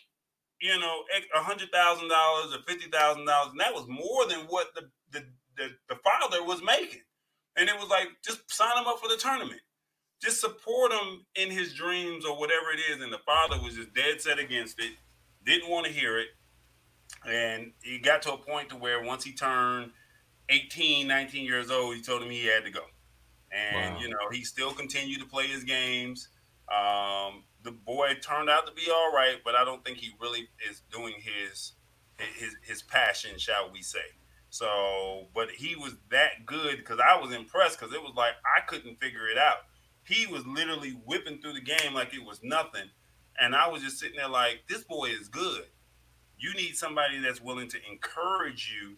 $100,000 or $50,000, and that was more than what the father was making. And it was like, just sign him up for the tournament, just support him in his dreams or whatever it is. And the father was just dead set against it, didn't want to hear it, and he got to a point to where once he turned 18, 19 years old, he told him he had to go. And Wow. he still continued to play his games. Um, the boy turned out to be all right, but I don't think he really is doing his passion, shall we say. So, but he was that good because I was impressed because it was like I couldn't figure it out. He was literally whipping through the game like it was nothing, and I was just sitting there like, this boy is good. You need somebody that's willing to encourage you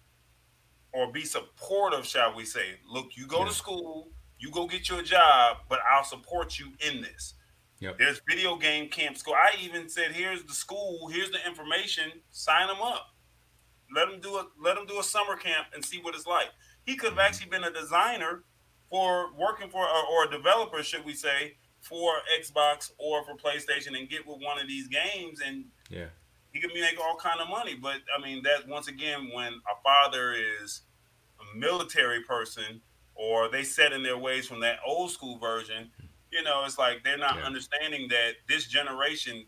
or be supportive, shall we say. Look, you go to Yeah. school, you go get your job, but I'll support you in this. Yep. There's video game camp school. I even said, here's the school, here's the information, sign them up. Let him do a summer camp and see what it's like. He could have Hmm. actually been a designer for working for or a developer, should we say, for Xbox or for PlayStation and get with one of these games and Yeah. he could make all kind of money. But I mean, that once again, when a father is a military person or they set in their ways from that old school version, it's like they're not Yeah. understanding that this generation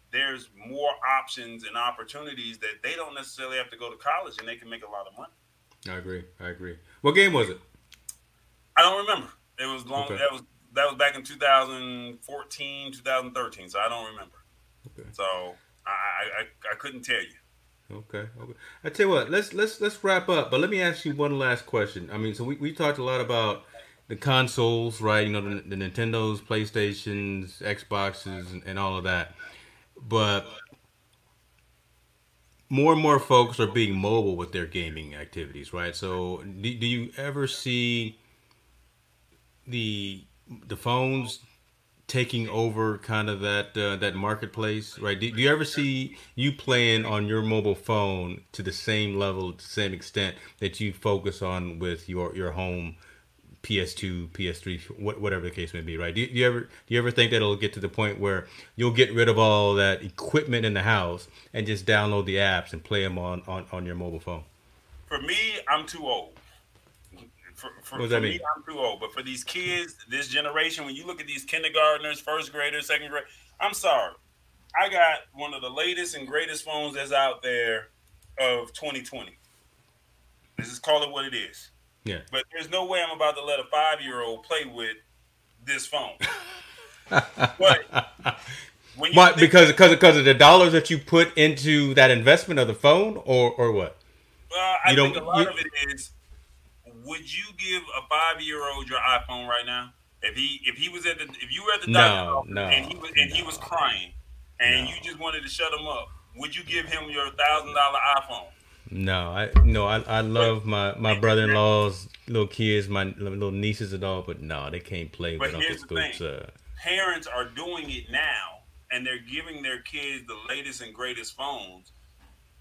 there's more options and opportunities that they don't necessarily have to go to college and they can make a lot of money. I agree. I agree. What game was it? I don't remember. It was long. Okay. That was back in 2014, 2013. So I don't remember. Okay. So I couldn't tell you. Okay. Okay. I tell you what. Let's wrap up. But let me ask you one last question. I mean, so we talked a lot about the consoles, right? You know, the Nintendos, PlayStations, Xboxes, and all of that. But more and more folks are being mobile with their gaming activities, right? So, do you ever see the the phones taking over kind of that marketplace, right? Do you ever see you playing on your mobile phone to the same level, to the same extent that you focus on with your home PS2, PS3, whatever the case may be, right? Do you ever think that it'll get to the point where you'll get rid of all that equipment in the house and just download the apps and play them on your mobile phone? For me, I'm too old. For, What for, does for that me, mean? I'm too old. But for these kids, this generation, when you look at these kindergartners, first graders, second grade, I'm sorry. I got one of the latest and greatest phones that's out there of 2020. Let's just call it what it is. Yeah. But there's no way I'm about to let a 5-year-old play with this phone. But when you What? think, Because of the dollars that you put into that investment of the phone, or what? I You think a don't lot you of it is, would you give a 5-year-old your iPhone right now? If he was if you were at the doctor's No, office and no, he was no, crying and you no, just wanted to shut him up, would you give him your $1,000 iPhone? no. I But love my brother-in-law's little kids, my little nieces and all, but no, they can't play but with Uncle here's the thing: Scoop's. parents are doing it now, and they're giving their kids the latest and greatest phones,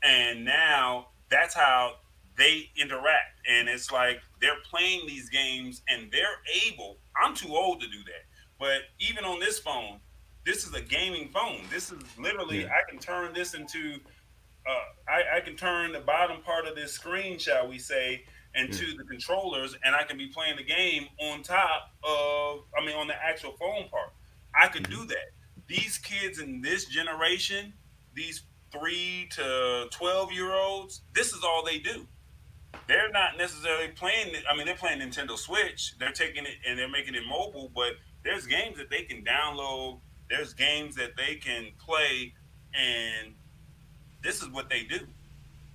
and now that's how they interact. And it's like they're playing these games, and they're able. I'm too old to do that, but even on this phone, this is a gaming phone. This is literally Yeah. I can turn this into I can turn the bottom part of this screen, shall we say, Yeah. into the controllers, and I can be playing the game on top of, I mean, on the actual phone part. I can Hmm. do that. These kids in this generation, these 3 to 12 year olds, this is all they do. They're not necessarily playing. I mean, they're playing Nintendo Switch. They're taking it and they're making it mobile, but there's games that they can download. There's games that they can play, and this is what they do.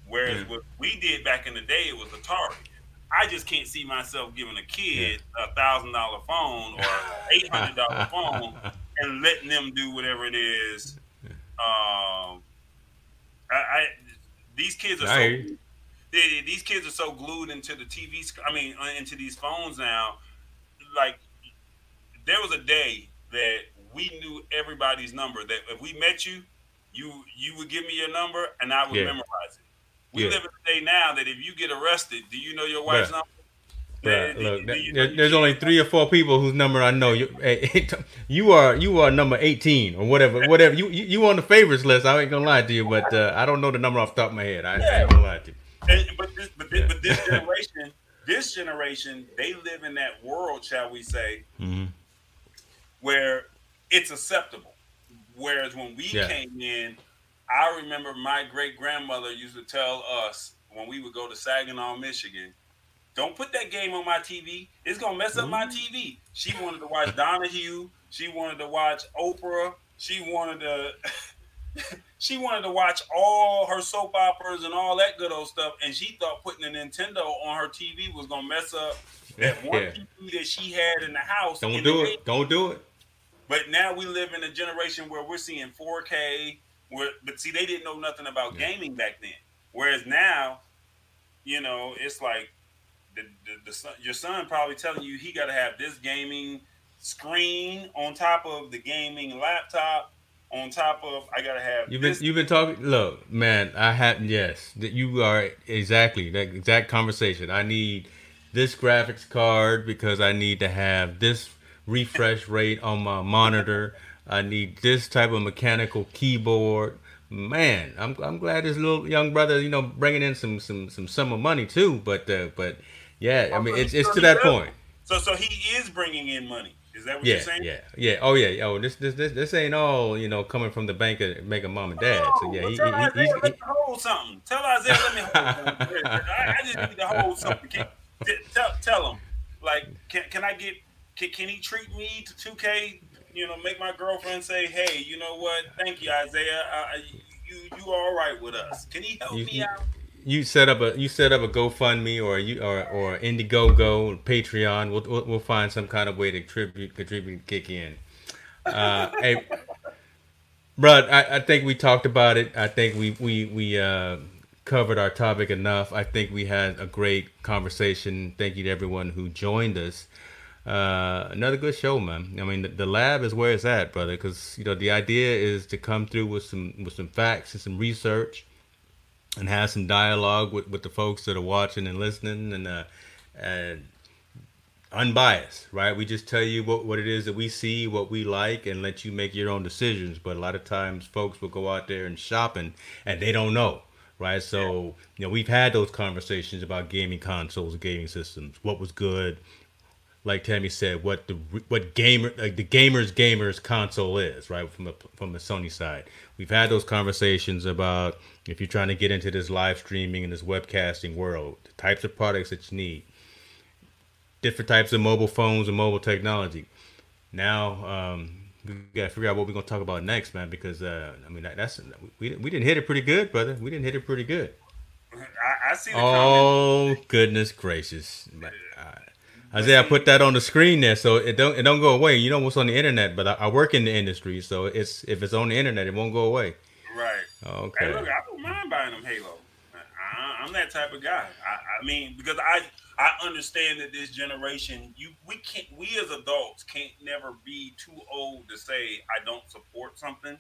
Whereas Yeah. what we did back in the day, it was Atari. I just can't see myself giving a Yeah. kid $1,000 phone or $800 phone and letting them do whatever it is. Um, I these kids are I so hear you. these kids are so glued into the TV. I mean, into these phones now. Like there was a day that we knew everybody's number. That if we met you, you would give me your number and I would Yeah. memorize it. We Yeah. live in a day now that if you get arrested, do you know your wife's Bruh. number? Bruh, Do look, you know your there's only kids' three or number? four people whose number I know. Hey, you are number 18 or whatever. You on the favorites list. I ain't gonna lie to you, but I don't know the number off the top of my head. I Yeah. ain't gonna lie to you. Yeah. This generation, they live in that world, shall we say, Hmm. where it's acceptable. Whereas when we Yeah. came in, I remember my great grandmother used to tell us when we would go to Saginaw, Michigan, don't put that game on my TV. It's gonna mess up my Ooh. TV. She wanted to watch Donahue. She wanted to watch Oprah. She wanted to watch all her soap operas and all that good old stuff, and she thought putting a Nintendo on her TV was gonna mess up that one Yeah. TV that she had in the house Don't in the do day. it. Don't do it. But now we live in a generation where we're seeing 4K. But see, they didn't know nothing about Yeah. gaming back then. Whereas now, it's like your son probably telling you he got to have this gaming screen on top of the gaming laptop. On top of I got to have this. You've been talking. Look, man, I have yes. That you are exactly that exact conversation. I need this graphics card because I need to have this refresh rate on my monitor. I need this type of mechanical keyboard. Man, I'm glad this little young brother, bringing in some summer money too. But yeah, I Oh, mean so he, it's so to he that does. point. So he is bringing in money. Is that what you're Yeah, saying? yeah, yeah. Oh yeah. Oh, this ain't all coming from the bank of making mom and dad. So Oh, yeah, well, tell Isaiah let he me hold something. Tell Isaiah let me hold something. I just need to hold something. Tell him, like, can I get, can he treat me to 2K? Make my girlfriend say, hey, you know what? Thank you, Isaiah. You all right with us? Can he help you, me you out? you set up a GoFundMe or Indiegogo, Patreon. We'll find some kind of way to contribute, kick in. Hey, bro, I think we talked about it. I think we covered our topic enough. I think we had a great conversation. Thank you to everyone who joined us. Another good show, man. I mean, the lab is where it's at, brother. Because the idea is to come through with some facts and some research, and have some dialogue with the folks that are watching and listening, and unbiased, right? We just tell you what it is that we see, what we like, and let you make your own decisions. But a lot of times, folks will go out there and shopping, and they don't know, right? Yeah. So we've had those conversations about gaming consoles, gaming systems, what was good, like Tammy said, what gamer like the gamers console is, right? From the Sony side, we've had those conversations about if you're trying to get into this live streaming and this webcasting world, the types of products that you need, different types of mobile phones and mobile technology. Now, we gotta figure out what we're gonna talk about next, man, because I mean that's we didn't hit it pretty good, brother. We didn't hit it pretty good. I see the comment. Oh goodness gracious! But Isaiah, I see, put that on the screen there, so it don't go away. You know what's on the internet, but I work in the industry, so it's if it's on the internet, it won't go away. right. Hey, Okay. look, I don't mind buying them Halo. I'm that type of guy. I mean, because I understand that this generation, we as adults can't never be too old to say I don't support something,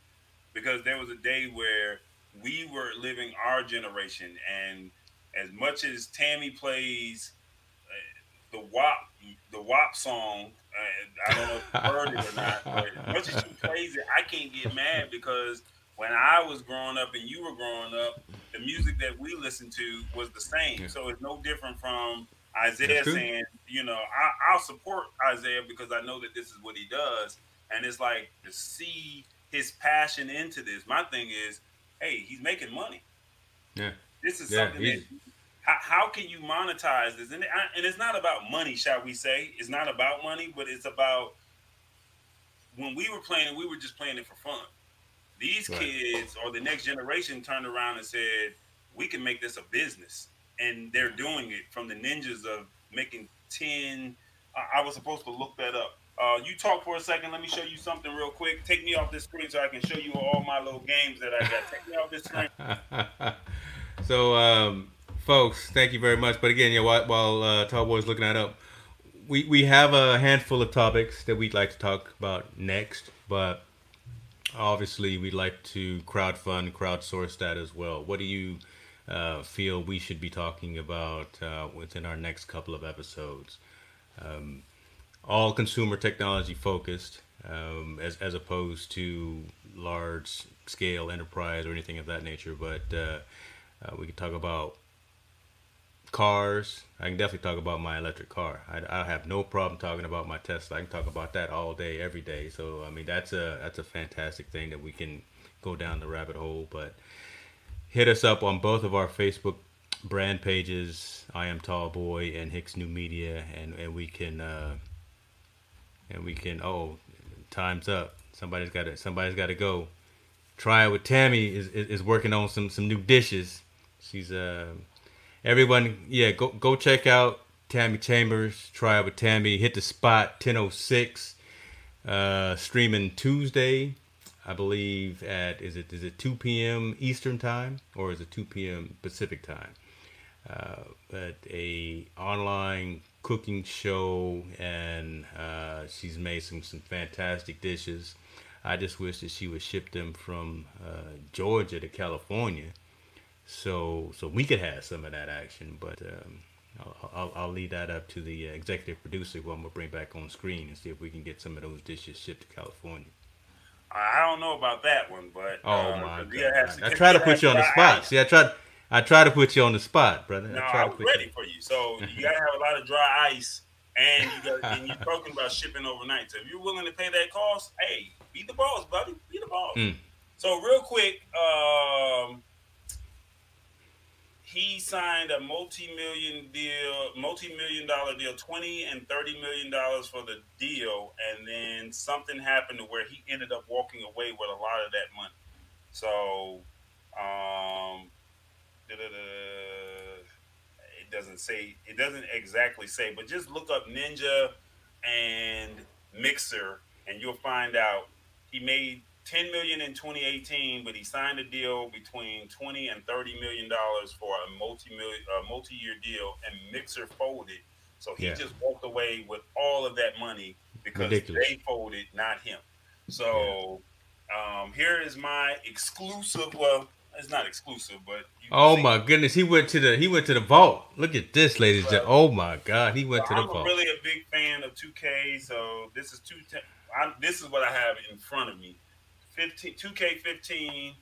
because there was a day where we were living our generation, and as much as Tammy plays the WAP song. I don't know if you heard it or not, but as much as she plays it, I can't get mad because when I was growing up and you were growing up, the music that we listened to was the same. Yeah, So it's no different from that's Isaiah true. saying, I'll support Isaiah because I know that this is what he does. And it's like to see his passion into this. My thing is, hey, he's making money. Yeah, This is yeah. something that He's how can you monetize this? And it's not about money, shall we say? It's not about money, but it's about when we were playing it, we were just playing it for fun. These right. kids or the next generation turned around and said, "We can make this a business," and they're doing it from the ninjas of making 10. I was supposed to look that up. You talk for a second. Let me show you something real quick. Take me off this screen so I can show you all my little games that I got. Take me off this screen. So, folks, thank you very much. But again, while Tallboy's looking that up, we have a handful of topics that we'd like to talk about next, but obviously we'd like to crowdsource that as well. What do you feel we should be talking about within our next couple of episodes? All consumer technology focused, as opposed to large scale enterprise or anything of that nature. But we could talk about cars. I can definitely talk about my electric car. I have no problem talking about my Tesla. I can talk about that all day, every day. So I mean, that's a fantastic thing that we can go down the rabbit hole. But hit us up on both of our Facebook brand pages. I am Tall Boy and Hicks New Media, and we can oh, time's up. Somebody's got to go. Try it with Tammy is working on some new dishes. She's everyone, yeah, go check out Tammy Chambers. Try it with Tammy. Hit the spot 10:06. Streaming Tuesday, I believe at is it 2 p.m. Eastern time or is it 2 p.m. Pacific time? But a online cooking show, and she's made some fantastic dishes. I just wish that she would ship them from Georgia to California, so we could have some of that action. But I'll leave that up to the executive producer, who I'm gonna bring back on screen and see if we can get some of those dishes shipped to California. I don't know about that one, but Oh my 'cause God! I because try you to gotta have put you on the dry spot. ice. See, I try to put you on the spot, brother. No, I try I to was put you. ready for you. So you gotta have a lot of dry ice, and you're talking about shipping overnight. So if you're willing to pay that cost, hey, be the boss, buddy. Be the boss. Mm, So real quick, he signed a multi-million dollar deal, $20 and $30 million for the deal, and then something happened to where he ended up walking away with a lot of that money. So, um, it doesn't exactly say, but just look up Ninja and Mixer, and you'll find out he made 10 million in 2018, but he signed a deal between 20 and 30 million dollars for a multi-year deal, and Mixer folded. So he yeah, just walked away with all of that money because ridiculous. they folded, not him. Yeah. So here is my exclusive. Well, it's not exclusive, but you can Oh see. my goodness, he went to the vault. Look at this, ladies and Well, gentlemen. Oh my God, he so went to the I'm a vault. really a big fan of 2K. So this is what I have in front of me. 15 2K15. Let me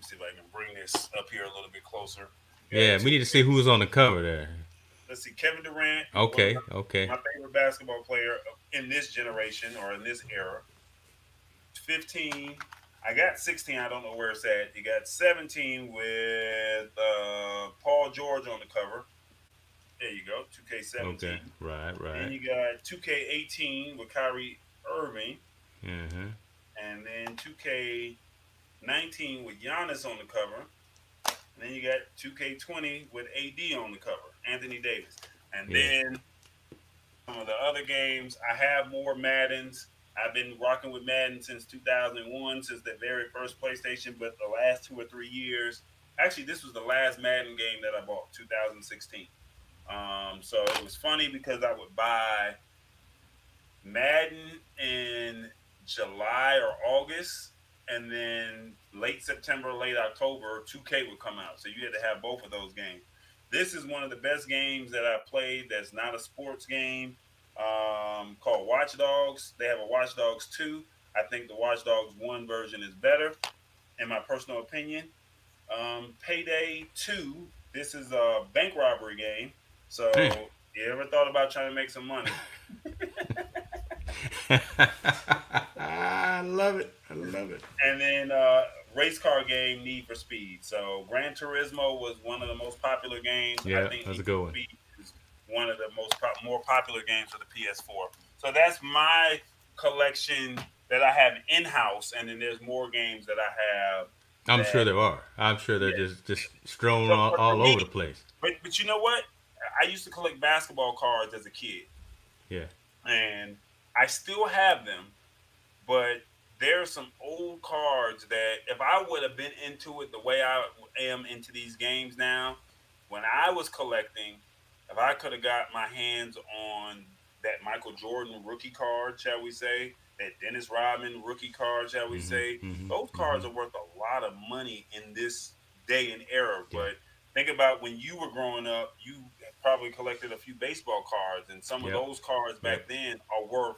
see if I can bring this up here a little bit closer. You got Yeah, we need to see 2K. who's on the cover there. Let's see, Kevin Durant, one of Okay, okay. my favorite basketball player in this generation or in this era. 15. I got 16. I don't know where it's at. You got 17 with Paul George on the cover. There you go, Okay. 2K17. Right, Then right. you got 2K18 with Kyrie Irving, Uh-huh. and then 2K19 with Giannis on the cover. And then you got 2K20 with AD on the cover, Anthony Davis. And Yeah. then some of the other games, I have more Maddens. I've been rocking with Madden since 2001, since the very first PlayStation, but the last 2 or 3 years, actually, this was the last Madden game that I bought, 2016. So it was funny because I would buy Madden in July or August, and then late September, late October, 2K would come out. So you had to have both of those games. This is one of the best games that I played that's not a sports game, called Watch Dogs. They have a Watch Dogs 2. I think the Watch Dogs 1 version is better, in my personal opinion. Payday 2, this is a bank robbery game. Mm. So, you ever thought about trying to make some money? I love it. I love it. And then race car game Need for Speed. So Gran Turismo was one of the most popular games. I Yeah, think that's a Need good for one. Speed is one of the more popular games for the PS4. So that's my collection that I have in house, and then there's more games that I have I'm sure that, there are. I'm sure they're yeah. just strewn So, all, but for all me, over the place. but you know what? I used to collect basketball cards as a kid, Yeah. and I still have them. But there are some old cards that if I would have been into it the way I am into these games now, when I was collecting, if I could have got my hands on that Michael Jordan rookie card, shall we say, that Dennis Rodman rookie card, shall we Mhm. say, Mhm. those cards Mhm. are worth a lot of money in this day and era. Yeah. But think about when you were growing up, you probably collected a few baseball cards, and some of Yep. those cards Yep. back then are worth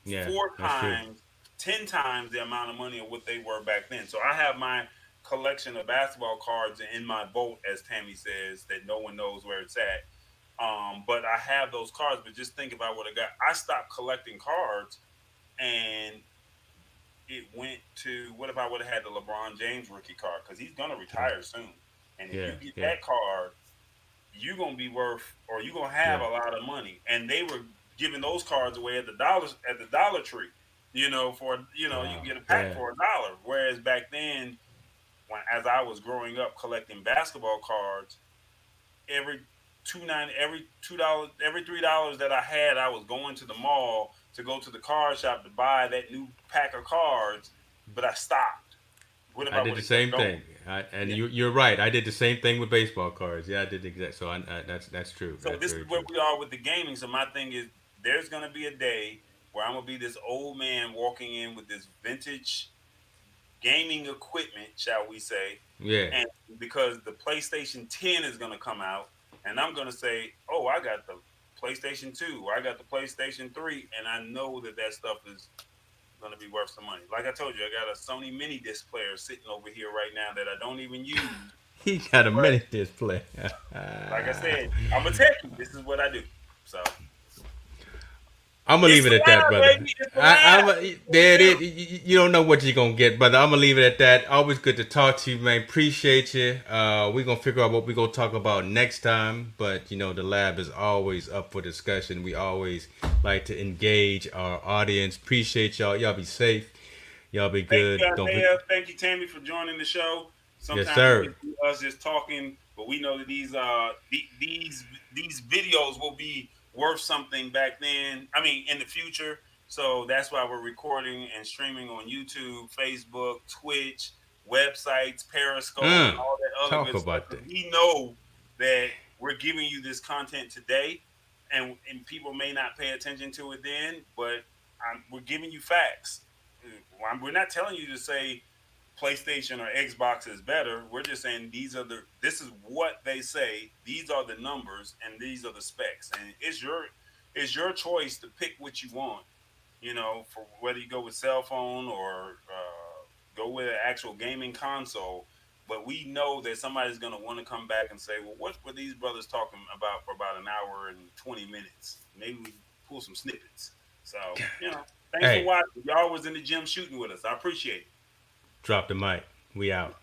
Yeah. four That's true. times, 10 times the amount of money of what they were back then. So I have my collection of basketball cards in my boat, as Tammy says, that no one knows where it's at. But I have those cards. But just think about what I got. I stopped collecting cards, and it went to what if I would have had the LeBron James rookie card because he's gonna Yeah. retire soon. And if Yeah. you get Yeah. that card, you're gonna be worth, or you're gonna have Yeah. a lot of money. And they were giving those cards away at the Dollar Tree. For you can Wow. get a pack Yeah. for $1. Whereas back then, when as I was growing up collecting basketball cards, every $2 every $3 that I had, I was going to the mall to go to the card shop to buy that new pack of cards. But I stopped. What if I I did would the have kept same going? thing, and Yeah. you're right. I did the same thing with baseball cards. Yeah, I did exact. So that's true. So That's this is very where true. we are with the gaming. So my thing is, there's gonna be a day where I'm gonna be this old man walking in with this vintage gaming equipment, shall we say, Yeah, and because the PlayStation 10 is gonna come out, and I'm gonna say, "Oh, I got the PlayStation 2, or I got the PlayStation 3," and I know that that stuff is gonna be worth some money. Like I told you, I got a Sony mini disc player sitting over here right now that I don't even use. he got a But mini display. like I said, I'm a techie. This is what I do. So I'm gonna it's leave the it at that, lab, brother. baby. It's the lab. It's what we There it do. is. You don't know what you're gonna get, brother. I'm gonna leave it at that. Always good to talk to you, man. Appreciate you. We're gonna figure out what we're gonna talk about next time. But the lab is always up for discussion. We always like to engage our audience. Appreciate y'all. Y'all be safe. Y'all be Thank you, good. Don't be. Isaiah. Thank you, Tammy, for joining the show. Yes, Sometimes it sir. gets to us just talking, but we know that these videos will be worth something back then. I mean, in the future. So that's why we're recording and streaming on YouTube, Facebook, Twitch, websites, Periscope, and Mm. all that other Talk good stuff. about 'Cause that. we know that we're giving you this content today, and people may not pay attention to it then, but we're giving you facts. We're not telling you to say PlayStation or Xbox is better. We're just saying this is what they say. These are the numbers and these are the specs, and it's your choice to pick what you want. For whether you go with cell phone or go with an actual gaming console. But we know that somebody's going to want to come back and say, well, what were these brothers talking about for about an hour and 20 minutes? Maybe we pull some snippets. So, thanks for Hey, watching. Y'all was in the gym shooting with us. I appreciate it. drop the mic. We out.